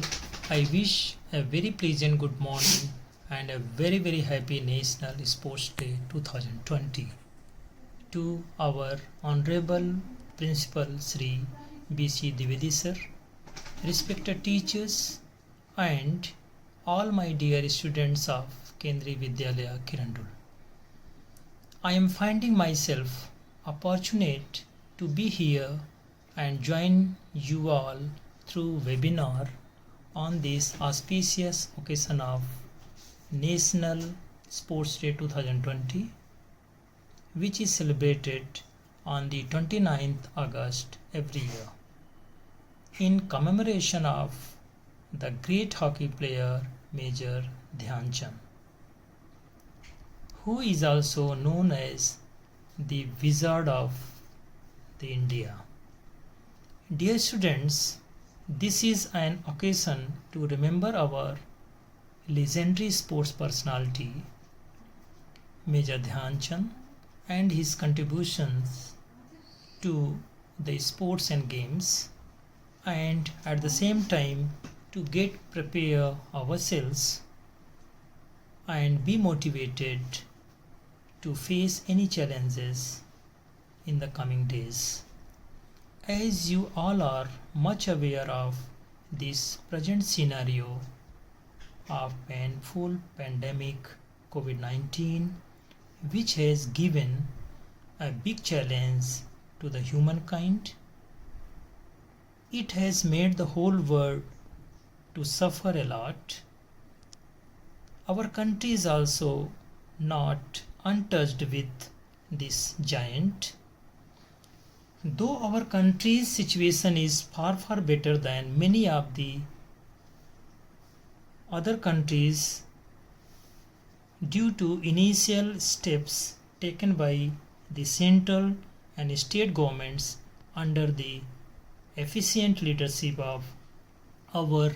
I wish a very pleasant good morning and a very happy National Sports Day 2020 to our Honorable Principal Sri B.C. Dwivedi sir, respected teachers and all my dear students of Kendriya Vidyalaya Kirandul. I am finding myself opportunate to be here and join you all through webinar on this auspicious occasion of National Sports Day 2020, which is celebrated on the 29th August every year in commemoration of the great hockey player Major Dhyan Chand, who is also known as the Wizard of the India. Dear students, this is an occasion to remember our legendary sports personality, Major Dhyan Chand, and his contributions to the sports and games, and at the same time to get prepare ourselves and be motivated to face any challenges in the coming days. As you all are much aware of this present scenario of painful pandemic COVID-19, which has given a big challenge to the humankind, it has made the whole world to suffer a lot. Our country is also not untouched with this giant. Though our country's situation is far better than many of the other countries due to initial steps taken by the central and state governments under the efficient leadership of our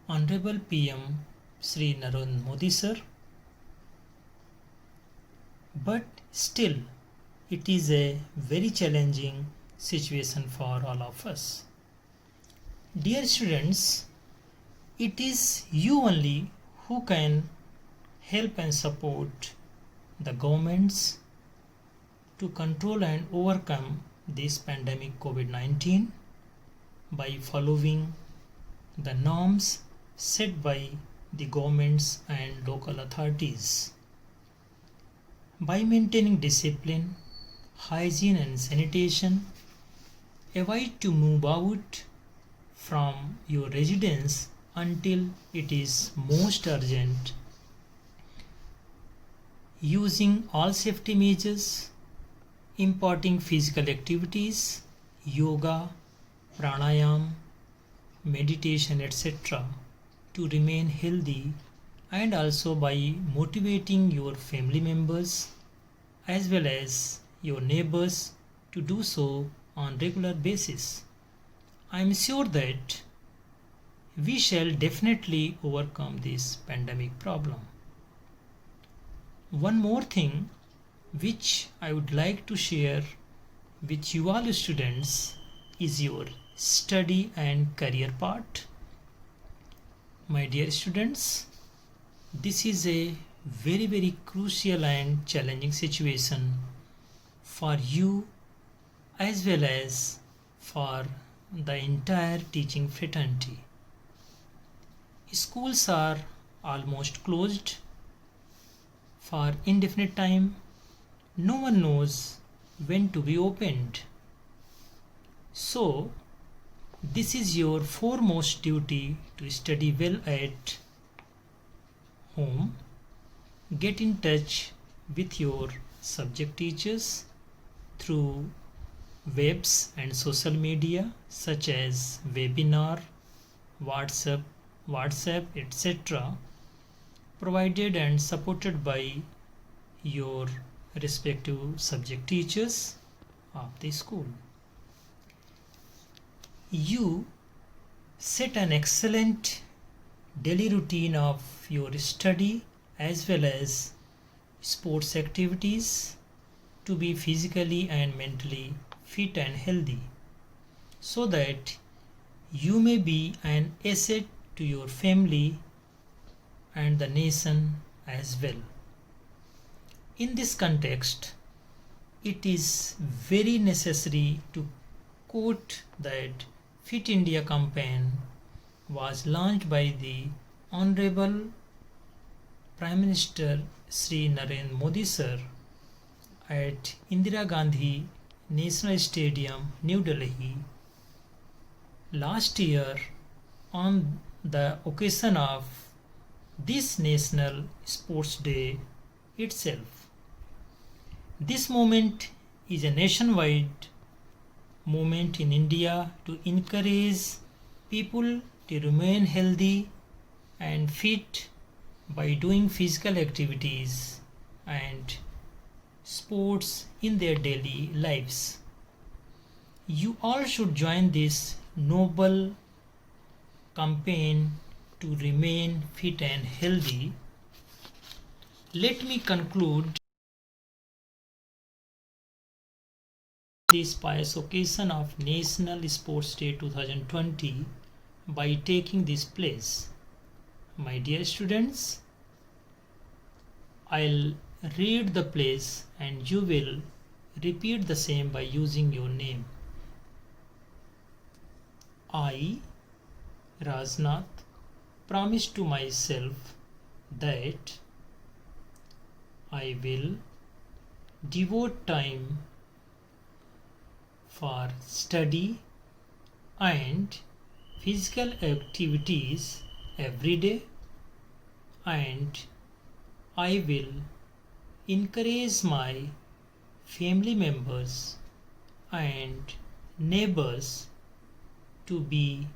Honorable PM Sri Narendra Modi sir. But still, it is a very challenging situation for all of us. Dear students, it is you only who can help and support the governments to control and overcome this pandemic COVID-19 by following the norms set by the governments and local authorities. By maintaining discipline, hygiene and sanitation, avoid to move out from your residence until it is most urgent. Using all safety measures, imparting physical activities, yoga, pranayam, meditation, etc. to remain healthy, and also by motivating your family members as well as your neighbors to do so on regular basis. I am sure that we shall definitely overcome this pandemic problem. One more thing which I would like to share with you all students is your study and career part. My dear students, this is a very crucial and challenging situation for you as well as for the entire teaching fraternity. Schools are almost closed for indefinite time. No one knows when to be opened. So, this is your foremost duty to study well at home. Get in touch with your subject teachers through webs and social media such as webinar, WhatsApp, etc., provided and supported by your respective subject teachers of the school. You set an excellent daily routine of your study as well as sports activities to be physically and mentally fit and healthy, so that you may be an asset to your family and the nation as well. In this context, it is very necessary to quote that Fit India campaign was launched by the Honorable Prime Minister Sri Narendra Modi sir at Indira Gandhi National Stadium, New Delhi last year on the occasion of this National Sports Day itself. This movement is a nationwide movement in India to encourage people to remain healthy and fit by doing physical activities and sports in their daily lives. You all should join this noble campaign to remain fit and healthy, let me conclude this pious occasion of National Sports Day 2020 by taking this place. My dear students, I'll read the place and you will repeat the same by using your name. I, Rajnath, promise to myself that I will devote time for study and physical activities every day, and I will encourage my family members and neighbors to be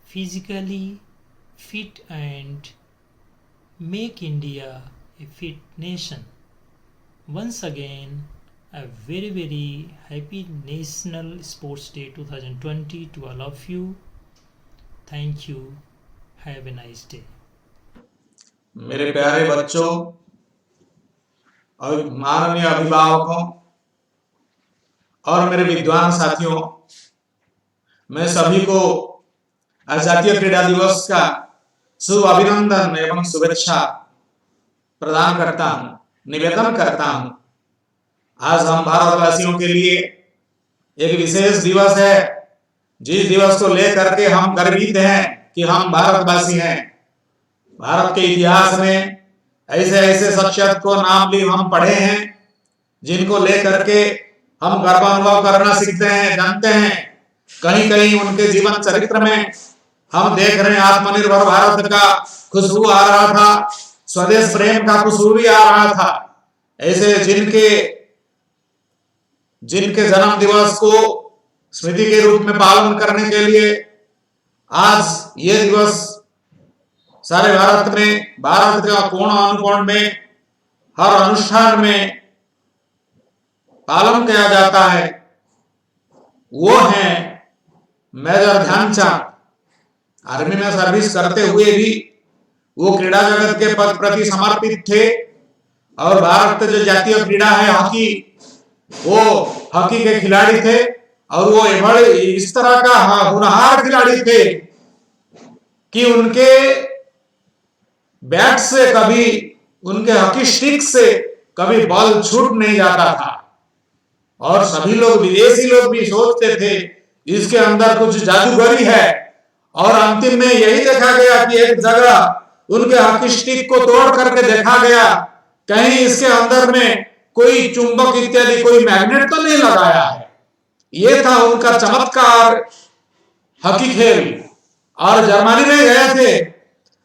physically fit and make India a fit nation. Once again, a very, very happy National Sports Day 2020 to all of you. Thank you. Have a nice day. मेरे प्यारे बच्चों और माननीय अभिभावकों और मेरे विद्वान साथियों, मैं सभी को जातीय क्रीड़ा दिवस का शुभ अभिनंदन एवं शुभेच्छा प्रदान करता हूं, निवेदन करता हूं। आज हम भारतवासियों के लिए एक विशेष दिवस है, जिस दिवस को लेकर के हम गर्वित हैं कि हम भारतवासी हैं। भारत के इतिहास में ऐसे ऐसे शख्सियत को नाम भी हम पढ़े हैं जिनको लेकर के हम गर्व अनुभव करना सीखते हैं, जानते हैं। कहीं कहीं उनके जीवन चरित्र में हम देख रहे हैं आत्मनिर्भर भारत का खुशबू आ रहा था, स्वदेश प्रेम का खुशबू भी आ रहा था। ऐसे जिनके जन्म दिवस को स्मृति के रूप में पालन करने के लिए आज ये दिवस सारे भारत में, भारत के कोण अनुकोण में, हर अनुष्ठान में पालन किया जाता है। वो है मेजर ध्यानचंद। आर्मी में सर्विस करते हुए भी वो क्रीड़ा जगत के प्रति समर्पित थे और भारत जो जातीय क्रीड़ा है हॉकी, वो हॉकी के खिलाड़ी थे और वो बड़े इस तरह का होनहार खिलाड़ी थे कि उनके बैट से कभी, उनके हॉकी स्टिक से कभी बॉल छूट नहीं जाता था। और सभी लोग, विदेशी लोग भी सोचते थे इसके अंदर कुछ जादूगरी है। और अंतिम में यही देखा गया कि एक जगह उनके हॉकी स्टिक को तोड़ करके देखा गया कहीं इसके अंदर में कोई चुंबक इत्यादि कोई मैग्नेट तो नहीं लगाया है। ये था उनका चमत्कार हॉकी खेल। और जर्मनी में गए थे।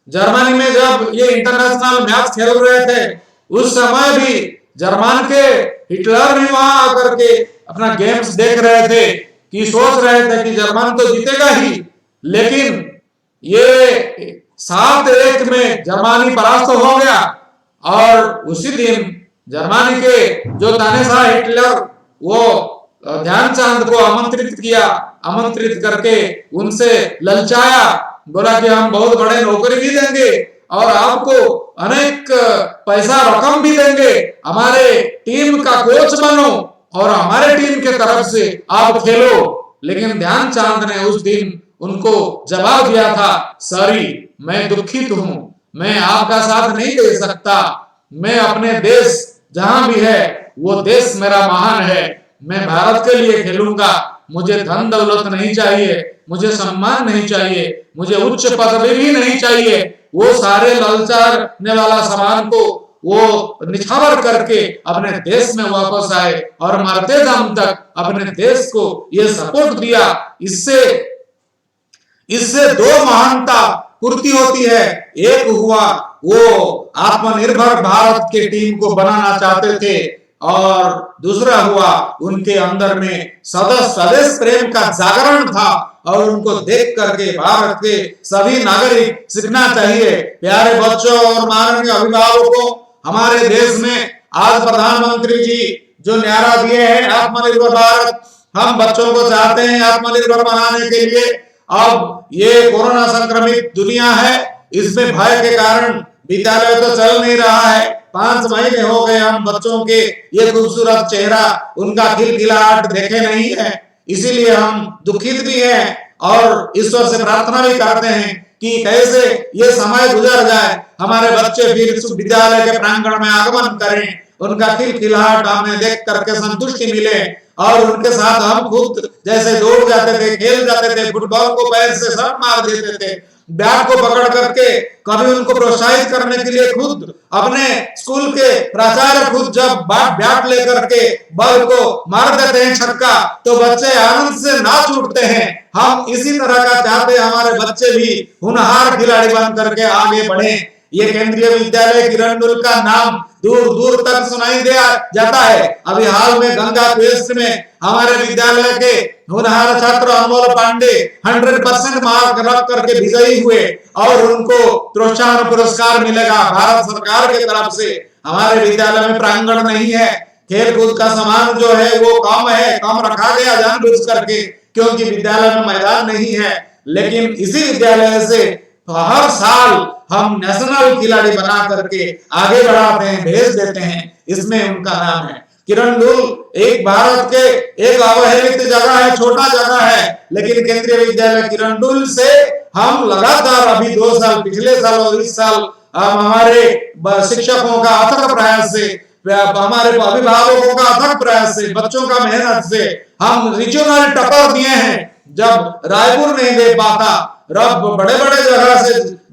जर्मनी में जब ये इंटरनेशनल मैच खेल रहे थे उस समय भी जर्मन के हिटलर भी वहां आकर के अपना गेम्स देख रहे थे कि सोच रहे थे कि जर्मन तो जीतेगा ही, लेकिन ये 7-1 में जर्मनी परास्त हो गया। और उसी दिन जर्मनी के जो तानाशाह हिटलर, वो ध्यानचंद को आमंत्रित किया, आमंत्रित करके उनसे ललचाया, बोला कि हम बहुत बड़े नौकरी भी देंगे और आपको अनेक पैसा रकम भी देंगे, हमारे टीम का कोच बनो और हमारे टीम के तरफ से आप खेलो। लेकिन ध्यानचंद ने उस दिन उनको जवाब दिया था, सॉरी, मैं दुखित हूं, मैं आपका साथ नहीं दे सकता। मैं अपने देश जहां भी है वो देश मेरा महान है, मैं भारत के लिए खेलूंगा। मुझे धन दौलत नहीं चाहिए, मुझे सम्मान नहीं चाहिए, मुझे उच्च पदवी भी नहीं चाहिए। वो सारे ललचाने वाला सामान को वो निछावर करके अपने देश में वापस आए और मरते दम तक अपने देश को ये सपोर्ट दिया। इससे दो महानता पूर्ति होती है। एक हुआ वो आत्मनिर्भर भारत के टीम को बनाना चाहते थे और दूसरा हुआ उनके अंदर में स्वदेश प्रेम का जागरण था और उनको देख करके भारत के सभी नागरिक सीखना चाहिए। प्यारे बच्चों और माननीय अभिभावकों, हमारे देश में आज प्रधानमंत्री जी जो नारा दिए हैं आत्मनिर्भर भारत, हम बच्चों को चाहते हैं आत्मनिर्भर बनाने के लिए। अब ये कोरोना संक्रमित दुनिया है, इसमें भय के कारण विद्यालय तो चल नहीं रहा है। 5 महीने हो गए हम बच्चों के ये खूबसूरत चेहरा, उनका खिलखिलाहट देखे नहीं है, इसीलिए हम दुखित भी हैं और ईश्वर से प्रार्थना भी करते हैं कि कैसे ये समय गुजर जाए, हमारे बच्चे फिर विद्यालय के प्रांगण में आगमन करें, उनका खिलखिलाहट हमें देख करके संतुष्टि मिले और उनके साथ हम खुद जैसे दौड़ जाते थे, खेल जाते थे, फुटबॉल को पैर से शॉट मार देते थे, बैट को पकड़ करके कभी उनको प्रोत्साहित करने के लिए खुद अपने स्कूल के प्राचार्य खुद जब बैट लेकर के बॉल को मार देते हैं छक्का, तो बच्चे आनंद से नाच उठते हैं। हम इसी तरह का चाहते हैं हमारे बच्चे भी होनहार खिलाड़ी बन करके आगे बढ़े। ये केंद्रीय विद्यालय किरंदुल का नाम दूर दूर तक सुनाई दिया जाता है। अभी हाल में गंगा क्वेस्ट में हमारे विद्यालय के होनहार छात्र अमोल पांडे 100% मार्क रख करके विजयी हुए और उनको प्रोत्साहन पुरस्कार मिलेगा भारत सरकार की तरफ से। हमारे विद्यालय में प्रांगण नहीं है, खेल कूद का सामान जो है वो कम है, कम रखा गया जानबूझ करके, क्योंकि विद्यालय में मैदान नहीं है। लेकिन इसी विद्यालय से हर साल हम नेशनल खिलाड़ी बना करके आगे बढ़ाते हैं, भेज देते हैं। इसमें उनका नाम है किरंदुल। एक भारत के एक अवहेलित जगह है, छोटा जगह है, लेकिन केंद्रीय विद्यालय किरंदुल से हम लगातार अभी 2 साल, पिछले साल और इस साल हमारे शिक्षकों का अथक प्रयास से, हमारे अभिभावकों का अथक प्रयास से, बच्चों का मेहनत से हम रीजनल टॉपर दिए हैं। जब रायपुर नहीं दे पाता, रब बड़े बड़े जगह से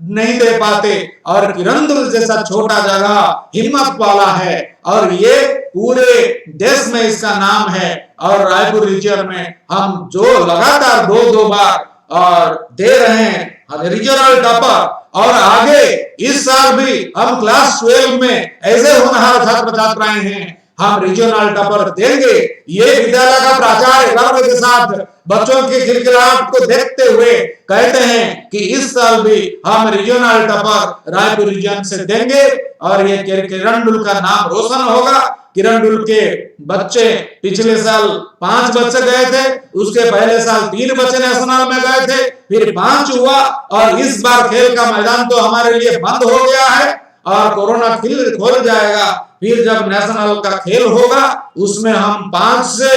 नहीं दे पाते, और किरंदुल जैसा छोटा जगह हिम्मत वाला है और ये पूरे देश में इसका नाम है। और रायपुर रीजन में हम जो लगातार 2-2 बार और दे रहे हैं रीजनल टॉपर, और आगे इस साल भी हम क्लास 12 में ऐसे होनहार छात्र छात्राएं हैं, हम रीजनल टॉपर देंगे। ये विद्यालय का प्राचार्य गर्व के साथ बच्चों की खिलखिलाहट को देखते हुए कहते हैं कि इस साल भी हम रीजनल टॉपर रायपुर रीजन से देंगे और ये किरंदुल का नाम रोशन होगा। किरंदुल के बच्चे पिछले साल 5 बच्चे गए थे, उसके पहले साल 3 बच्चे नेशनल में गए थे, फिर 5 हुआ और इस बार खेल का मैदान तो हमारे लिए बंद हो गया है और कोरोना फिर खोल जाएगा। फिर जब नेशनल का खेल होगा उसमें हम 5 से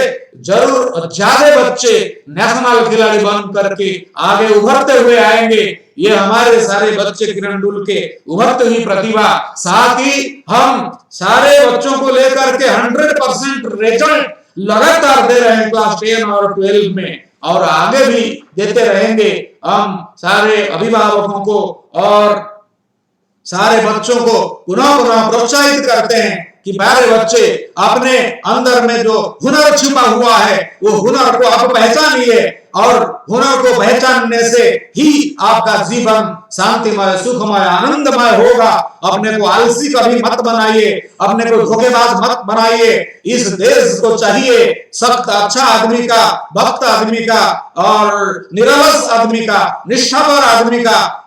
जरूर ज्यादा बच्चे नेशनल खिलाड़ी बन करके आगे उभरते हुए आएंगे। ये हमारे सारे बच्चे किरंदुल के उभरते हुई प्रतिभा, साथ ही हम सारे बच्चों को लेकर के 100% रिजल्ट लगातार दे रहे हैं क्लास 10 और 12 में, और आगे भी देते रहेंगे। हम सारे अभिभावकों को और सारे बच्चों को पुनः पुनः प्रोत्साहित करते हैं कि प्यारे बच्चे, अपने अंदर में जो हुनर छिपा हुआ है वो हुनर को आप पहचानिए, और हुनर को पहचानने से ही आपका जीवन शांतिमय, सुखमय, आनंदमय होगा। अपने को आलसी कभी मत बनाइए, अपने को धोखेबाज मत बनाइए। इस देश को चाहिए सख्त अच्छा आदमी का, भक्त आदमी का और निरलस आदमी का, निष्ठापर आदमी का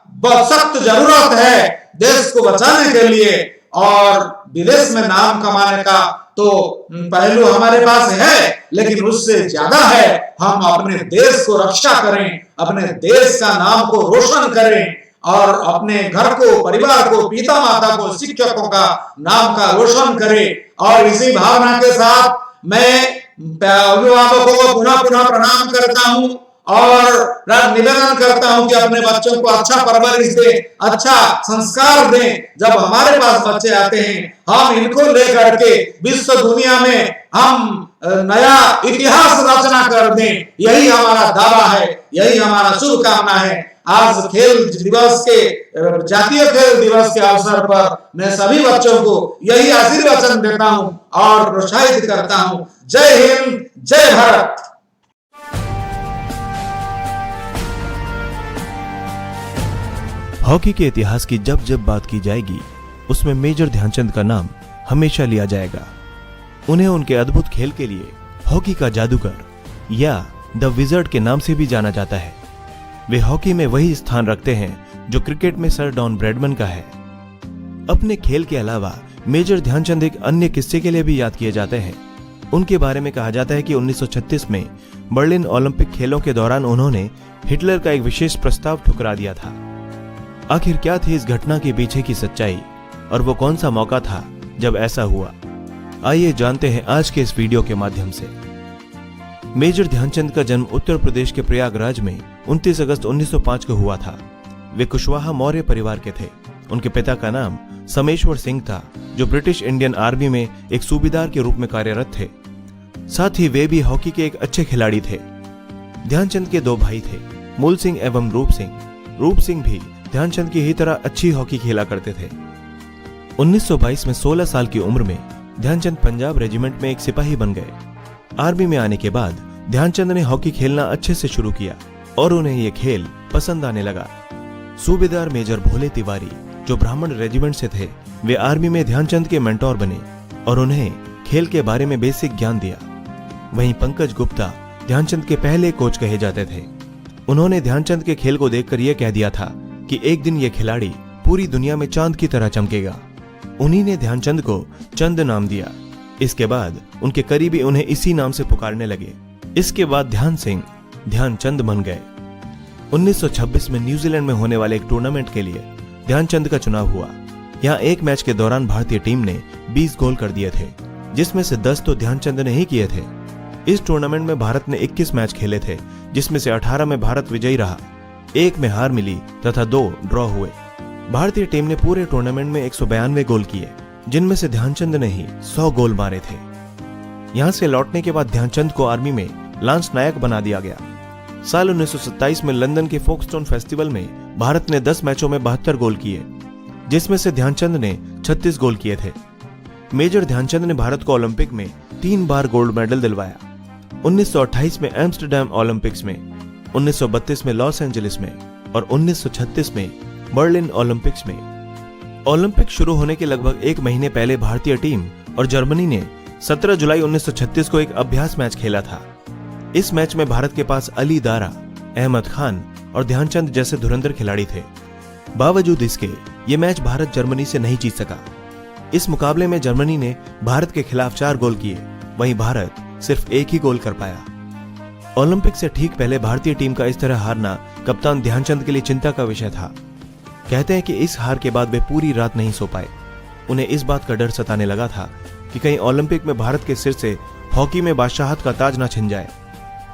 सख्त जरूरत है देश को बचाने के लिए। और विदेश में नाम कमाने का तो पहलू हमारे पास है, लेकिन उससे ज्यादा है हम अपने देश को रक्षा करें, अपने देश का नाम को रोशन करें और अपने घर को, परिवार को, पिता माता को, शिक्षकों का नाम का रोशन करें। और इसी भावना के साथ मैं अभिभावकों को पुनः पुनः प्रणाम करता हूं और निवेदन करता हूं कि अपने बच्चों को अच्छा परवरिश दें, अच्छा संस्कार दें। जब हमारे पास बच्चे आते हैं हम इनको लेकर के विश्व दुनिया में हम नया इतिहास रचना कर दें, यही हमारा दावा है, यही हमारा शुभकामना है। आज खेल दिवस के, जातीय खेल दिवस के अवसर पर मैं सभी बच्चों को यही आशीर्वचन देता हूं और प्रोत्साहित करता हूं। जय हिंद, जय भारत। हॉकी के इतिहास की जब जब बात की जाएगी उसमें मेजर ध्यानचंद का नाम हमेशा लिया जाएगा। उन्हें उनके अद्भुत खेल के लिए हॉकी का जादूगर या द विजर्ड के नाम से भी जाना जाता है। वे हॉकी में वही स्थान रखते हैं जो क्रिकेट में सर डॉन ब्रैडमैन का है। अपने खेल के अलावा मेजर ध्यानचंद एक अन्य किस्से के लिए भी याद किए जाते हैं। उनके बारे में कहा जाता है कि 1936 में बर्लिन ओलंपिक खेलों के दौरान उन्होंने हिटलर का एक विशेष प्रस्ताव ठुकरा दिया था। आखिर क्या थी इस घटना के पीछे की सच्चाई और वो कौन सा मौका था जब ऐसा हुआ? आइए जानते हैं आज के इस वीडियो के माध्यम से। मेजर ध्यानचंद का जन्म उत्तर प्रदेश के प्रयागराज में 29 अगस्त 1905 को हुआ था। वे कुशवाहा मौर्य परिवार के थे। उनके पिता का नाम समेश्वर सिंह था, जो ब्रिटिश इंडियन आर्मी में एक सूबेदार के रूप में कार्यरत थे। साथ ही वे भी हॉकी के एक अच्छे खिलाड़ी थे। ध्यानचंद के 2 भाई थे, मूल सिंह एवं रूप सिंह। रूप सिंह भी ध्यानचंद की ही तरह अच्छी हॉकी खेला करते थे। 1922 में 16 साल की उम्र में ध्यानचंद पंजाब रेजिमेंट में एक सिपाही बन गए। आर्मी में आने के बाद ध्यानचंद ने हॉकी खेलना अच्छे से शुरू किया और उन्हें यह खेल पसंद आने लगा। सूबेदार मेजर भोले तिवारी, जो ब्राह्मण रेजिमेंट से थे, वे आर्मी में ध्यानचंद के मेंटोर बने और उन्हें खेल के बारे में बेसिक ज्ञान दिया। वहीं पंकज गुप्ता ध्यानचंद के पहले कोच कहे जाते थे। उन्होंने ध्यानचंद के खेल को देखकर यह कह दिया था कि एक दिन यह खिलाड़ी पूरी दुनिया में चांद की तरह चमकेगा। उन्हीं ने ध्यानचंद को चंद नाम दिया। इसके बाद उनके करीबी उन्हें इसी नाम से पुकारने लगे। इसके बाद ध्यान सिंह ध्यानचंद बन गए। 1926 में न्यूजीलैंड में होने वाले एक टूर्नामेंट के लिए ध्यानचंद का चुनाव हुआ। यहाँ एक मैच के दौरान भारतीय टीम ने 20 गोल कर दिए थे, जिसमें से 10 तो ध्यानचंद ने ही किए थे। इस टूर्नामेंट में भारत ने 21 मैच खेले थे, जिसमें से 18 में भारत विजयी रहा, 1 में हार मिली तथा 2 ड्रॉ हुए। भारतीय टीम ने पूरे टूर्नामेंट में 192 गोल किए, जिनमें से ध्यानचंद ने ही 100 गोल मारे थे। यहां से लौटने के बाद ध्यानचंद को आर्मी में लांस नायक बना दिया गया। साल 1927 में लंदन के फोकस्टोन फेस्टिवल में भारत ने 10 मैचों में 72 गोल किए, जिसमें से ध्यानचंद ने 36 गोल किए थे। मेजर ध्यानचंद ने भारत को ओलंपिक में 3 बार गोल्ड मेडल दिलवाया। 1928 में एम्स्टरडैम ओलंपिक्स में, 1932 में लॉस एंजलिस में और 1936 में बर्लिन ओलंपिक्स में। ओलंपिक शुरू होने के लगभग 1 महीने पहले भारतीय टीम और जर्मनी ने 17 जुलाई 1936 को एक अभ्यास मैच खेला था। इस मैच में भारत के पास अली दारा, अहमद खान और ध्यानचंद जैसे धुरंधर खिलाड़ी थे। बावजूद इसके ये मैच भारत जर्मनी से नहीं जीत सका। इस मुकाबले में जर्मनी ने भारत के खिलाफ 4 गोल किए, वहीं भारत सिर्फ 1 ही गोल कर पाया। ओलंपिक से ठीक पहले भारतीय टीम का इस तरह हारना कप्तान ध्यानचंद के लिए चिंता का विषय था। कहते हैं कि इस हार के बाद वे पूरी रात नहीं सो पाए। उन्हें इस बात का डर सताने लगा था कि कहीं ओलंपिक में भारत के सिर से हॉकी में बादशाहत का ताज न छिन जाए।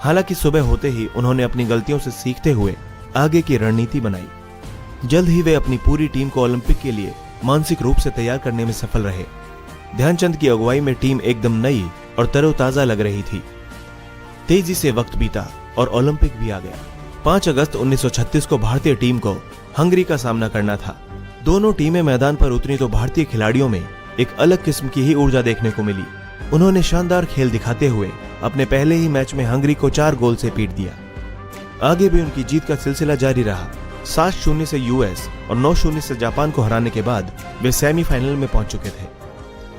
हालांकि सुबह होते ही उन्होंने अपनी गलतियों से सीखते हुए आगे की रणनीति बनाई। जल्द ही वे अपनी पूरी टीम को ओलंपिक के लिए मानसिक रूप से तैयार करने में सफल रहे। ध्यानचंद की अगुवाई में टीम एकदम नई और तरोताजा लग रही थी। तेजी से वक्त बीता और ओलंपिक भी आ गया। 5 अगस्त 1936 को भारतीय टीम को हंगरी का सामना करना था। दोनों टीमें मैदान पर उतरी तो भारतीय खिलाड़ियों में एक अलग किस्म की ही ऊर्जा देखने को मिली। उन्होंने शानदार खेल दिखाते हुए अपने पहले ही मैच में हंगरी को 4 गोल से पीट दिया। आगे भी उनकी जीत का सिलसिला जारी रहा। 7-0 से यूएस और 9-0 से जापान को हराने के बाद वे सेमीफाइनल में पहुंच चुके थे।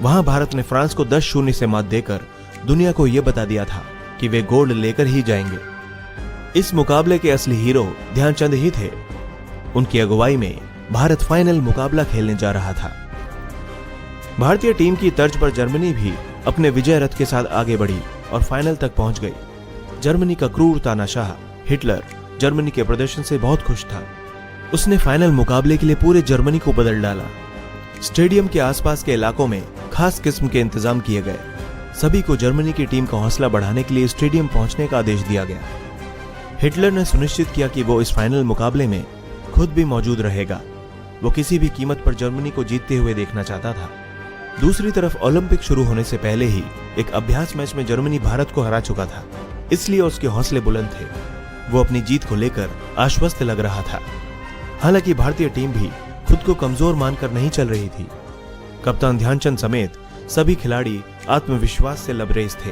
वहां भारत ने फ्रांस को 10-0 से मात देकर दुनिया को यह बता दिया था कि वे गोल्ड लेकर ही जाएंगे। इस मुकाबले के असली हीरो ध्यानचंद ही थे। उनकी अगुवाई में भारत फाइनल मुकाबला खेलने जा रहा था। भारतीय टीम की तर्ज पर जर्मनी भी अपने विजय रथ के साथ आगे बढ़ी और फाइनल तक पहुंच गई। जर्मनी का क्रूर तानाशाह हिटलर जर्मनी के प्रदर्शन से बहुत खुश था। उसने फाइनल मुकाबले के लिए पूरे जर्मनी को बदल डाला। स्टेडियम के आसपास के इलाकों में खास किस्म के इंतजाम किए गए। सभी को जर्मनी की टीम का हौसला बढ़ाने के लिए स्टेडियम पहुंचने का आदेश दिया गया। हिटलर ने सुनिश्चित किया कि वो इस फाइनल मुकाबले में खुद भी मौजूद रहेगा। वो किसी भी कीमत पर जर्मनी को जीतते हुए देखना चाहता था। दूसरी तरफ ओलंपिक शुरू होने से पहले ही एक अभ्यास मैच में जर्मनी भारत को हरा चुका था, इसलिए उसके हौसले बुलंद थे। वो अपनी जीत को लेकर आश्वस्त लग रहा था। हालांकि भारतीय टीम भी खुद को कमजोर मानकर नहीं चल रही थी। कप्तान ध्यानचंद समेत सभी खिलाड़ी आत्मविश्वास से लबरेज थे।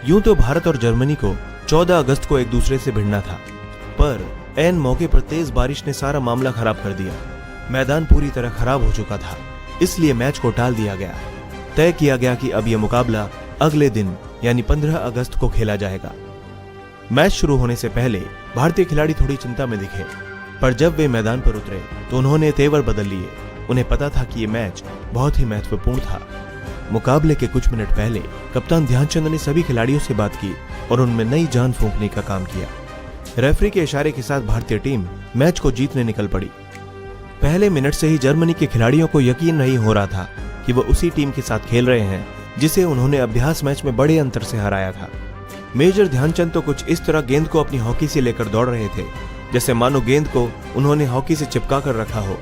यूं तो भारत और जर्मनी को 14 अगस्त को एक दूसरे से भिड़ना था, पर ऐन मौके पर तेज बारिश ने सारा मामला खराब कर दिया। मैदान पूरी तरह खराब हो चुका था, इसलिए मैच को टाल दिया गया। तय किया गया कि अब यह मुकाबला अगले दिन यानी 15 अगस्त को खेला जाएगा। मैच शुरू होने से पहले भारतीय खिलाड़ी थोड़ी चिंता में दिखे, पर जब वे मैदान पर उतरे तो उन्होंने तेवर बदल लिए। उन्हें पता था कि यह मैच बहुत ही महत्वपूर्ण था। मुकाबले के कुछ मिनट पहले कप्तान ध्यानचंद ने सभी खिलाड़ियों से बात की और उनमें नई जान फूंकने का काम किया। रेफरी के इशारे के साथ भारतीय टीम मैच को जीतने निकल पड़ी। पहले मिनट से ही जर्मनी के खिलाड़ियों को यकीन नहीं हो रहा था कि वो उसी टीम के साथ खेल रहे हैं जिसे उन्होंने अभ्यास मैच में बड़े अंतर से हराया था। मेजर ध्यानचंद तो कुछ इस तरह गेंद को अपनी हॉकी से लेकर दौड़ रहे थे जैसे मानो गेंद को उन्होंने हॉकी से चिपका कर रखा हो।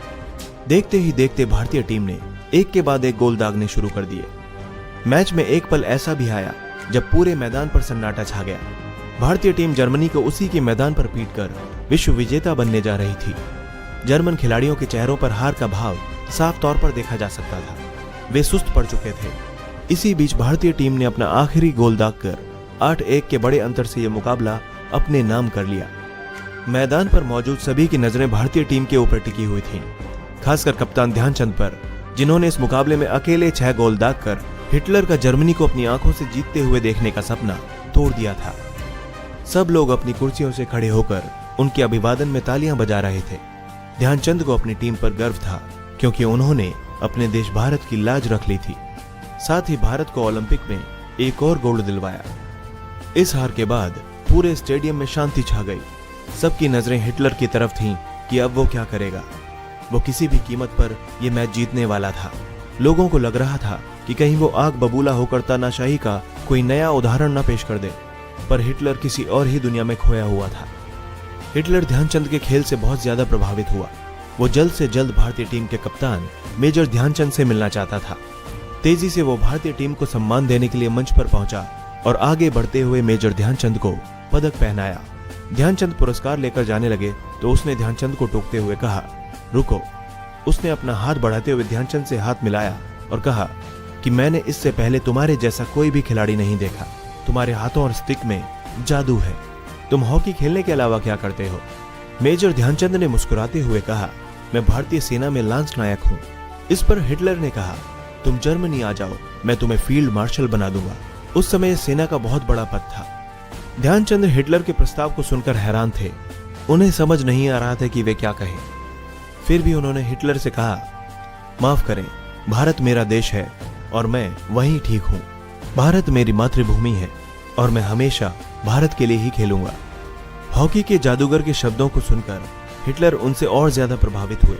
देखते ही देखते भारतीय टीम ने एक के बाद एक गोल दागने शुरू कर दिए। मैच में एक पल ऐसा भी आया जब पूरे मैदान पर सन्नाटा छा गया। भारतीय टीम जर्मनी को उसी के मैदान पर पीटकर विश्व विजेता बनने जा रही थी। जर्मन खिलाड़ियों के चेहरों पर हार का भाव साफ तौर पर देखा जा सकता था। वे सुस्त पड़ चुके थे। इसी बीच भारतीय टीम ने अपना आखिरी गोल दागकर 8-1 के बड़े अंतर से यह मुकाबला अपने नाम कर लिया। मैदान पर मौजूद सभी की नजरें भारतीय टीम के ऊपर टिकी हुई थीं, खासकर कप्तान ध्यानचंद पर, जिन्होंने इस मुकाबले में अकेले 6 गोल दागकर हिटलर का जर्मनी को अपनी आंखों से जीतते हुए देखने का सपना तोड़ दिया था। सब लोग अपनी कुर्सियों से खड़े होकर उनके अभिवादन में तालियां बजा रहे थे। ध्यानचंद को अपनी टीम पर गर्व था क्योंकि उन्होंने अपने देश भारत की लाज रख ली थी, साथ ही भारत को ओलंपिक में एक और गोल्ड दिलवाया। इस हार के बाद पूरे स्टेडियम में शांति छा गई। सबकी नजरें हिटलर की तरफ थीं कि अब वो क्या करेगा। वो किसी भी कीमत पर यह मैच जीतने वाला था। लोगों को लग रहा था कि कहीं वो आग बबूला होकर तानाशाही का कोई नया उदाहरण न पेश कर दे, पर हिटलर किसी और ही दुनिया में खोया हुआ था। हिटलर ध्यानचंद के खेल से बहुत ज्यादा प्रभावित हुआ। वो जल्द से जल्द भारतीय टीम के कप्तान मेजर ध्यानचंद से मिलना चाहता था। तेजी से वो भारतीय टीम को सम्मान देने के लिए मंच पर पहुंचा और आगे बढ़ते हुए मेजर ध्यानचंद को पदक पहनाया। ध्यानचंद पुरस्कार लेकर जाने लगे तो उसने ध्यानचंद को टोकते हुए कहा, रुको। उसने अपना हाथ बढ़ाते हुए ध्यानचंद से हाथ मिलाया और कहा कि मैंने इससे पहले तुम्हारे जैसा कोई भी खिलाड़ी नहीं देखा। तुम्हारे हाथों और स्टिक में जादू है। तुम हॉकी खेलने के अलावा क्या करते हो? मेजर ध्यानचंद ने मुस्कुराते हुए कहा, मैं भारतीय सेना में लांस नायक हूँ। इस पर हिटलर ने कहा, तुम जर्मनी आ जाओ, मैं तुम्हें फील्ड मार्शल बना दूंगा। उस समय सेना का बहुत बड़ा पद था। ध्यानचंद हिटलर के प्रस्ताव को सुनकर हैरान थे। उन्हें समझ नहीं आ रहा था कि वे क्या कहें। फिर भी उन्होंने हिटलर से कहा, माफ करें, भारत मेरा देश है और मैं वहीं ठीक हूं। भारत मेरी मातृभूमि है और मैं हमेशा भारत के लिए ही खेलूंगा। हॉकी के जादूगर के शब्दों को सुनकर हिटलर उनसे और ज्यादा प्रभावित हुए।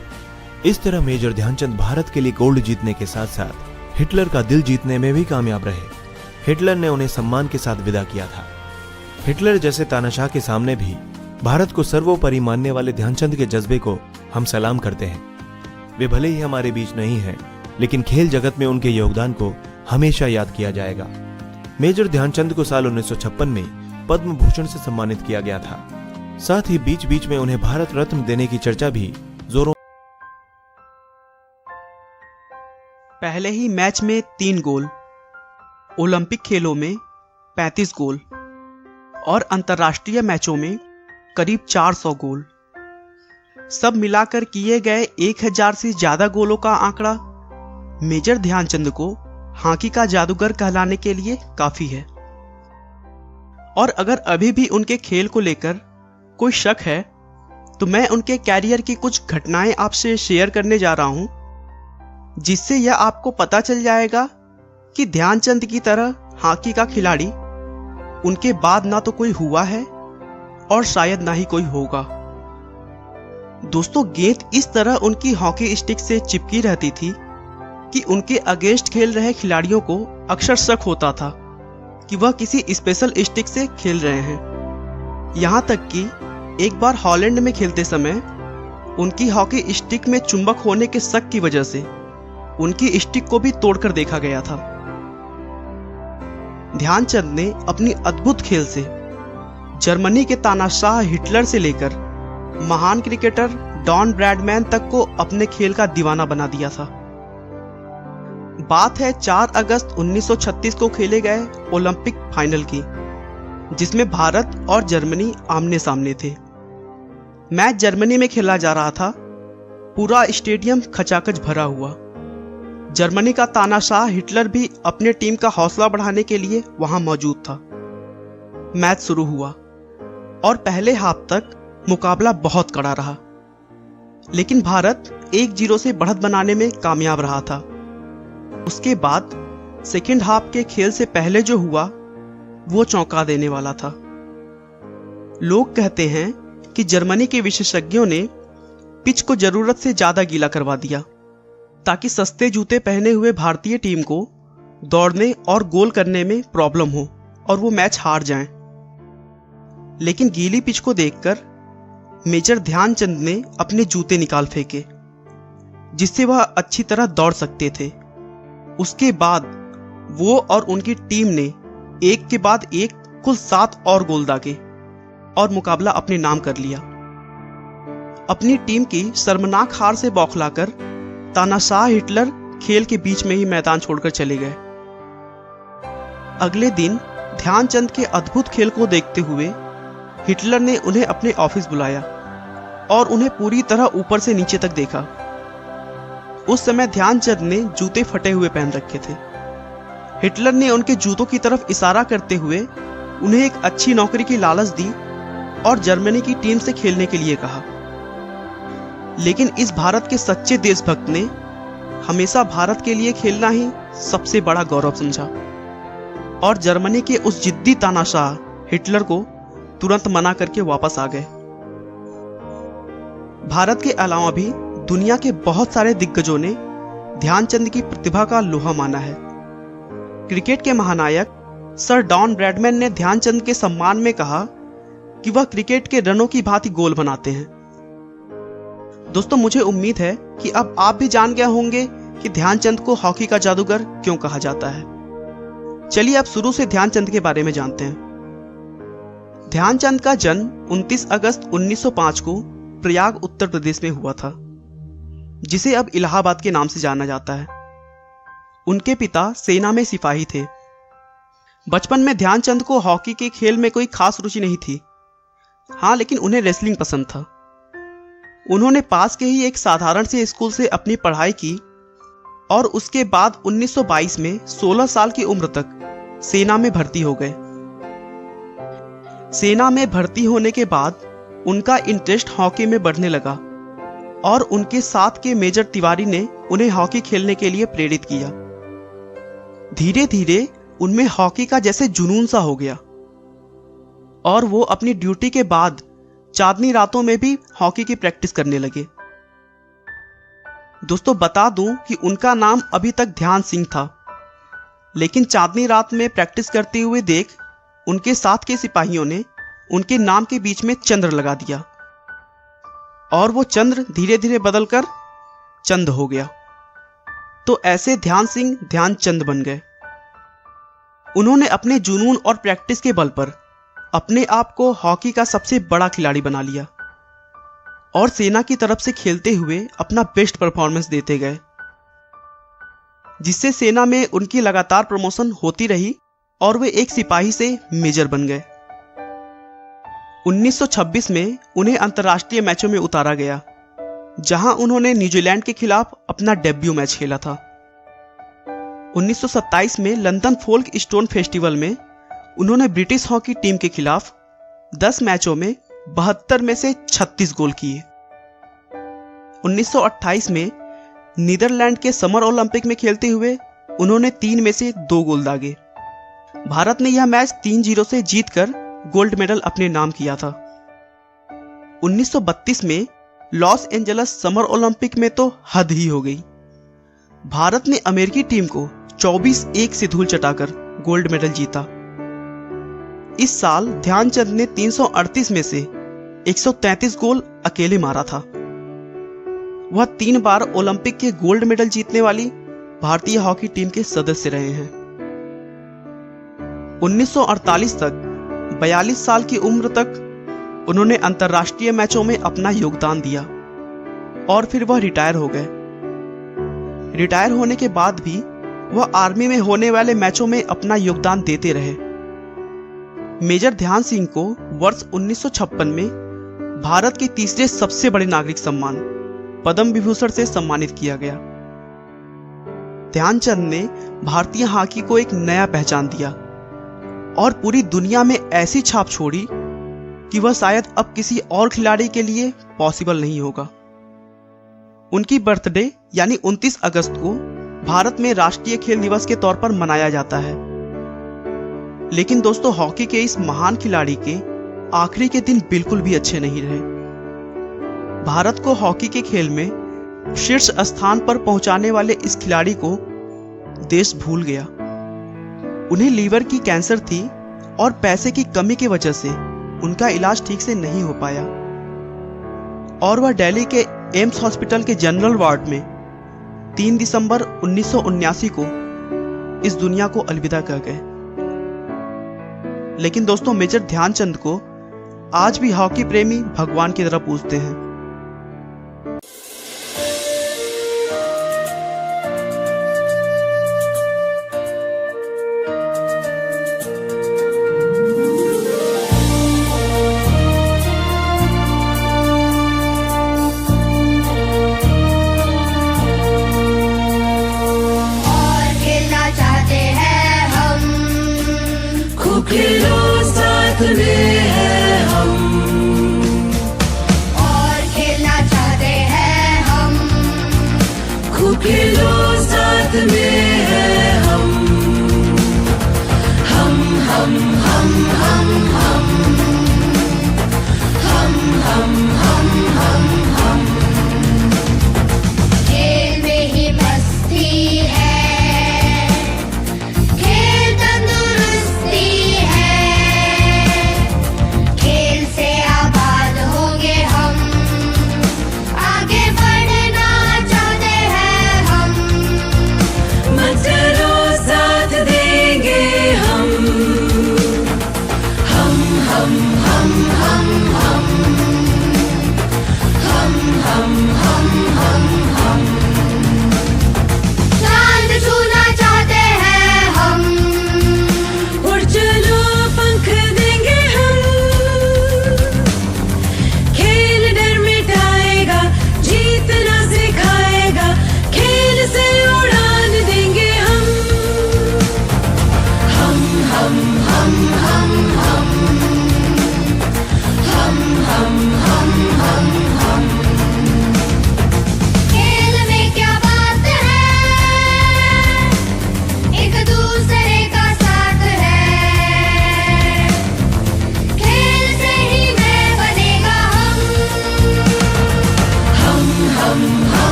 इस तरह मेजर ध्यानचंद भारत के लिए गोल्ड जीतने के साथ साथ हिटलर का दिल जीतने में भी कामयाब रहे। हिटलर ने उन्हें सम्मान के साथ विदा किया था। हिटलर जैसे तानाशाह के सामने भी भारत को सर्वोपरि मानने वाले ध्यानचंद के जज्बे को हम सलाम करते हैं। वे भले ही हमारे बीच नहीं हैं, लेकिन खेल जगत में उनके योगदान को हमेशा याद किया जाएगा। मेजर ध्यानचंद को साल 1956 में पद्म भूषण से सम्मानित किया गया था। साथ ही बीच बीच में उन्हें भारत रत्न देने की चर्चा भी जोरों। पहले ही मैच में 3 गोल, ओलंपिक खेलों में 35 गोल और अंतर्राष्ट्रीय मैचों में करीब 400 गोल, सब मिलाकर किए गए 1000 से ज्यादा गोलों का आंकड़ा मेजर ध्यानचंद को हॉकी का जादूगर कहलाने के लिए काफी है। और अगर अभी भी उनके खेल को लेकर कोई शक है तो मैं उनके कैरियर की कुछ घटनाएं आपसे शेयर करने जा रहा हूं, जिससे यह आपको पता चल जाएगा कि ध्यानचंद की तरह हॉकी का खिलाड़ी उनके बाद ना तो कोई हुआ है और शायद ना ही कोई होगा। दोस्तों, गेंद इस तरह उनकी हॉकी स्टिक से चिपकी रहती थी कि उनके अगेंस्ट खेल रहे खिलाड़ियों को अक्सर शक होता था कि वह किसी स्पेशल स्टिक से खेल रहे हैं। यहां तक कि एक बार हॉलैंड में खेलते समय उनकी हॉकी स्टिक में चुंबक होने के शक की वजह से उनकी स्टिक को भी तोड़कर देखा गया था। ध्यानचंद ने अपनी अद्भुत खेल से जर्मनी के तानाशाह हिटलर से लेकर महान क्रिकेटर डॉन ब्रैडमैन तक को अपने खेल का दीवाना बना दिया था। बात है 4 अगस्त 1936 को खेले गए ओलंपिक फाइनल की, जिसमें भारत और जर्मनी आमने सामने थे। मैच जर्मनी में खेला जा रहा था। पूरा स्टेडियम खचाखच भरा हुआ। जर्मनी का तानाशाह हिटलर भी अपने टीम का हौसला बढ़ाने के लिए वहां मौजूद था। मैच शुरू हुआ और पहले हाफ तक मुकाबला बहुत कड़ा रहा, लेकिन भारत 1-0 से बढ़त बनाने में कामयाब रहा था। उसके बाद सेकेंड हाफ के खेल से पहले जो हुआ वो चौंका देने वाला था। लोग कहते हैं कि जर्मनी के विशेषज्ञों ने पिच को जरूरत से ज्यादा गीला करवा दिया ताकि सस्ते जूते पहने हुए भारतीय टीम को दौड़ने और गोल करने में प्रॉब्लम हो और वो मैच हार जाएं। लेकिन गीली पिच को देखकर मेजर ध्यानचंद ने अपने जूते निकाल फेंके जिससे वह अच्छी तरह दौड़ सकते थे। उसके बाद वो और उनकी टीम ने एक के बाद एक कुल 7 और गोल दागे और मुकाबला अपने नाम कर लिया। अपनी टीम की शर्मनाक हार से बौखलाकर तानाशाह हिटलर खेल के बीच में ही मैदान छोड़कर चले गए। अगले दिन ध्यानचंद के अद्भुत खेल को देखते हुए हिटलर ने उन्हें अपने ऑफिस बुलाया और उन्हें पूरी तरह ऊपर से नीचे तक देखा। उस समय ध्यानचंद ने जूते फटे हुए पहन रखे थे। हिटलर ने उनके जूतों की तरफ इशारा करते हुए उन्हें एक अच्छी नौकरी की लालच दी और जर्मनी की टीम से खेलने के लिए कहा। लेकिन इस भारत के सच्चे देशभक्त ने हमेशा भारत के लिए खेलना ही सबसे बड़ा गौरव समझा और जर्मनी के उस जिद्दी तानाशाह हिटलर को तुरंत मना करके वापस आ गए। भारत के अलावा भी दुनिया के बहुत सारे दिग्गजों ने ध्यानचंद की प्रतिभा का लोहा माना है। क्रिकेट के महानायक सर डॉन ब्रैडमैन ने ध्यानचंद के सम्मान में कहा कि वह क्रिकेट के रनों की भांति गोल बनाते हैं। दोस्तों, मुझे उम्मीद है कि अब आप भी जान गए होंगे कि ध्यानचंद को हॉकी का जादूगर क्यों कहा जाता है। चलिए अब शुरू से ध्यानचंद के बारे में जानते हैं। ध्यानचंद का जन्म 29 अगस्त 1905 को प्रयाग उत्तर प्रदेश में हुआ था, जिसे अब इलाहाबाद के नाम से जाना जाता है। उनके पिता सेना में सिपाही थे। बचपन में ध्यानचंद को हॉकी के खेल में कोई खास रुचि नहीं थी। हाँ, लेकिन उन्हें रेसलिंग पसंद था। उन्होंने पास के ही एक साधारण से स्कूल से अपनी पढ़ाई की और उसके बाद 1922 में 16 साल की उम्र तक सेना में भर्ती हो गए। सेना में भर्ती होने के बाद उनका इंटरेस्ट हॉकी में बढ़ने लगा और उनके साथ के मेजर तिवारी ने उन्हें हॉकी खेलने के लिए प्रेरित किया। धीरे धीरे उनमें हॉकी का जैसे जुनून सा हो गया और वो अपनी ड्यूटी के बाद चांदनी रातों में भी हॉकी की प्रैक्टिस करने लगे। दोस्तों, बता दूं कि उनका नाम अभी तक ध्यान सिंह था, लेकिन चांदनी रात में प्रैक्टिस करते हुए देख उनके साथ के सिपाहियों ने उनके नाम के बीच में चंद्र लगा दिया और वो चंद्र धीरे धीरे बदलकर चंद हो गया। तो ऐसे ध्यान सिंह ध्यानचंद बन गए। उन्होंने अपने जुनून और प्रैक्टिस के बल पर अपने आप को हॉकी का सबसे बड़ा खिलाड़ी बना लिया और सेना की तरफ से खेलते हुए अपना बेस्ट परफॉर्मेंस देते गए, जिससे सेना में उनकी लगातार प्रमोशन होती रही और वे एक सिपाही से मेजर बन गए। 1926 में उन्हें अंतर्राष्ट्रीय मैचों में उतारा गया, जहां उन्होंने न्यूजीलैंड के खिलाफ अपना डेब्यू मैच खेला था। 1927 में लंदन फोल्क स्टोन फेस्टिवल में उन्होंने ब्रिटिश हॉकी टीम के खिलाफ 10 मैचों में 72 में से 36 गोल किए। 1928 में नीदरलैंड के समर ओलंपिक में खेलते हुए उन्होंने 3 में से 2 गोल दागे। भारत ने यह मैच 3-0 से जीतकर गोल्ड मेडल अपने नाम किया था। 1932 में लॉस एंजलस समर ओलंपिक में तो हद ही हो गई। भारत ने अमेरिकी टीम को 24-1 से धूल चटाकर गोल्ड मेडल जीता। इस साल ध्यानचंद ने 338 में से 133 गोल अकेले मारा था। वह 3 बार ओलंपिक के गोल्ड मेडल जीतने वाली भारतीय हॉकी टीम के सदस्य रहे हैं। 1948 तक 42 साल की उम्र तक उन्होंने अंतर्राष्ट्रीय मैचों में अपना योगदान दिया और फिर वह रिटायर हो गए। रिटायर होने के बाद भी वह आर्मी में होने वाले मैचों में अपना योगदान देते रहे। मेजर ध्यान सिंह को वर्ष 1956 में भारत के तीसरे सबसे बड़े नागरिक सम्मान पद्म विभूषण से सम्मानित किया गया। ध्यानचंद ने भारतीय हॉकी को एक नया पहचान दिया और पूरी दुनिया में ऐसी छाप छोड़ी कि वह शायद अब किसी और खिलाड़ी के लिए पॉसिबल नहीं होगा। उनकी बर्थडे यानी 29 अगस्त को भारत में राष्ट्रीय खेल दिवस के तौर पर मनाया जाता है। लेकिन दोस्तों, हॉकी के इस महान खिलाड़ी के आखिरी के दिन बिल्कुल भी अच्छे नहीं रहे। भारत को हॉकी के खेल में शीर्ष स्थान पर पहुंचाने वाले इस खिलाड़ी को देश भूल गया। उन्हें लीवर की कैंसर थी और पैसे की कमी की वजह से उनका इलाज ठीक से नहीं हो पाया और वह दिल्ली के एम्स हॉस्पिटल के जनरल वार्ड में 3 दिसंबर 1979 को इस दुनिया को अलविदा कह गए। लेकिन दोस्तों, मेजर ध्यानचंद को आज भी हॉकी प्रेमी भगवान की तरह पूजते हैं।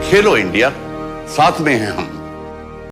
खेलो इंडिया, साथ में हैं हम।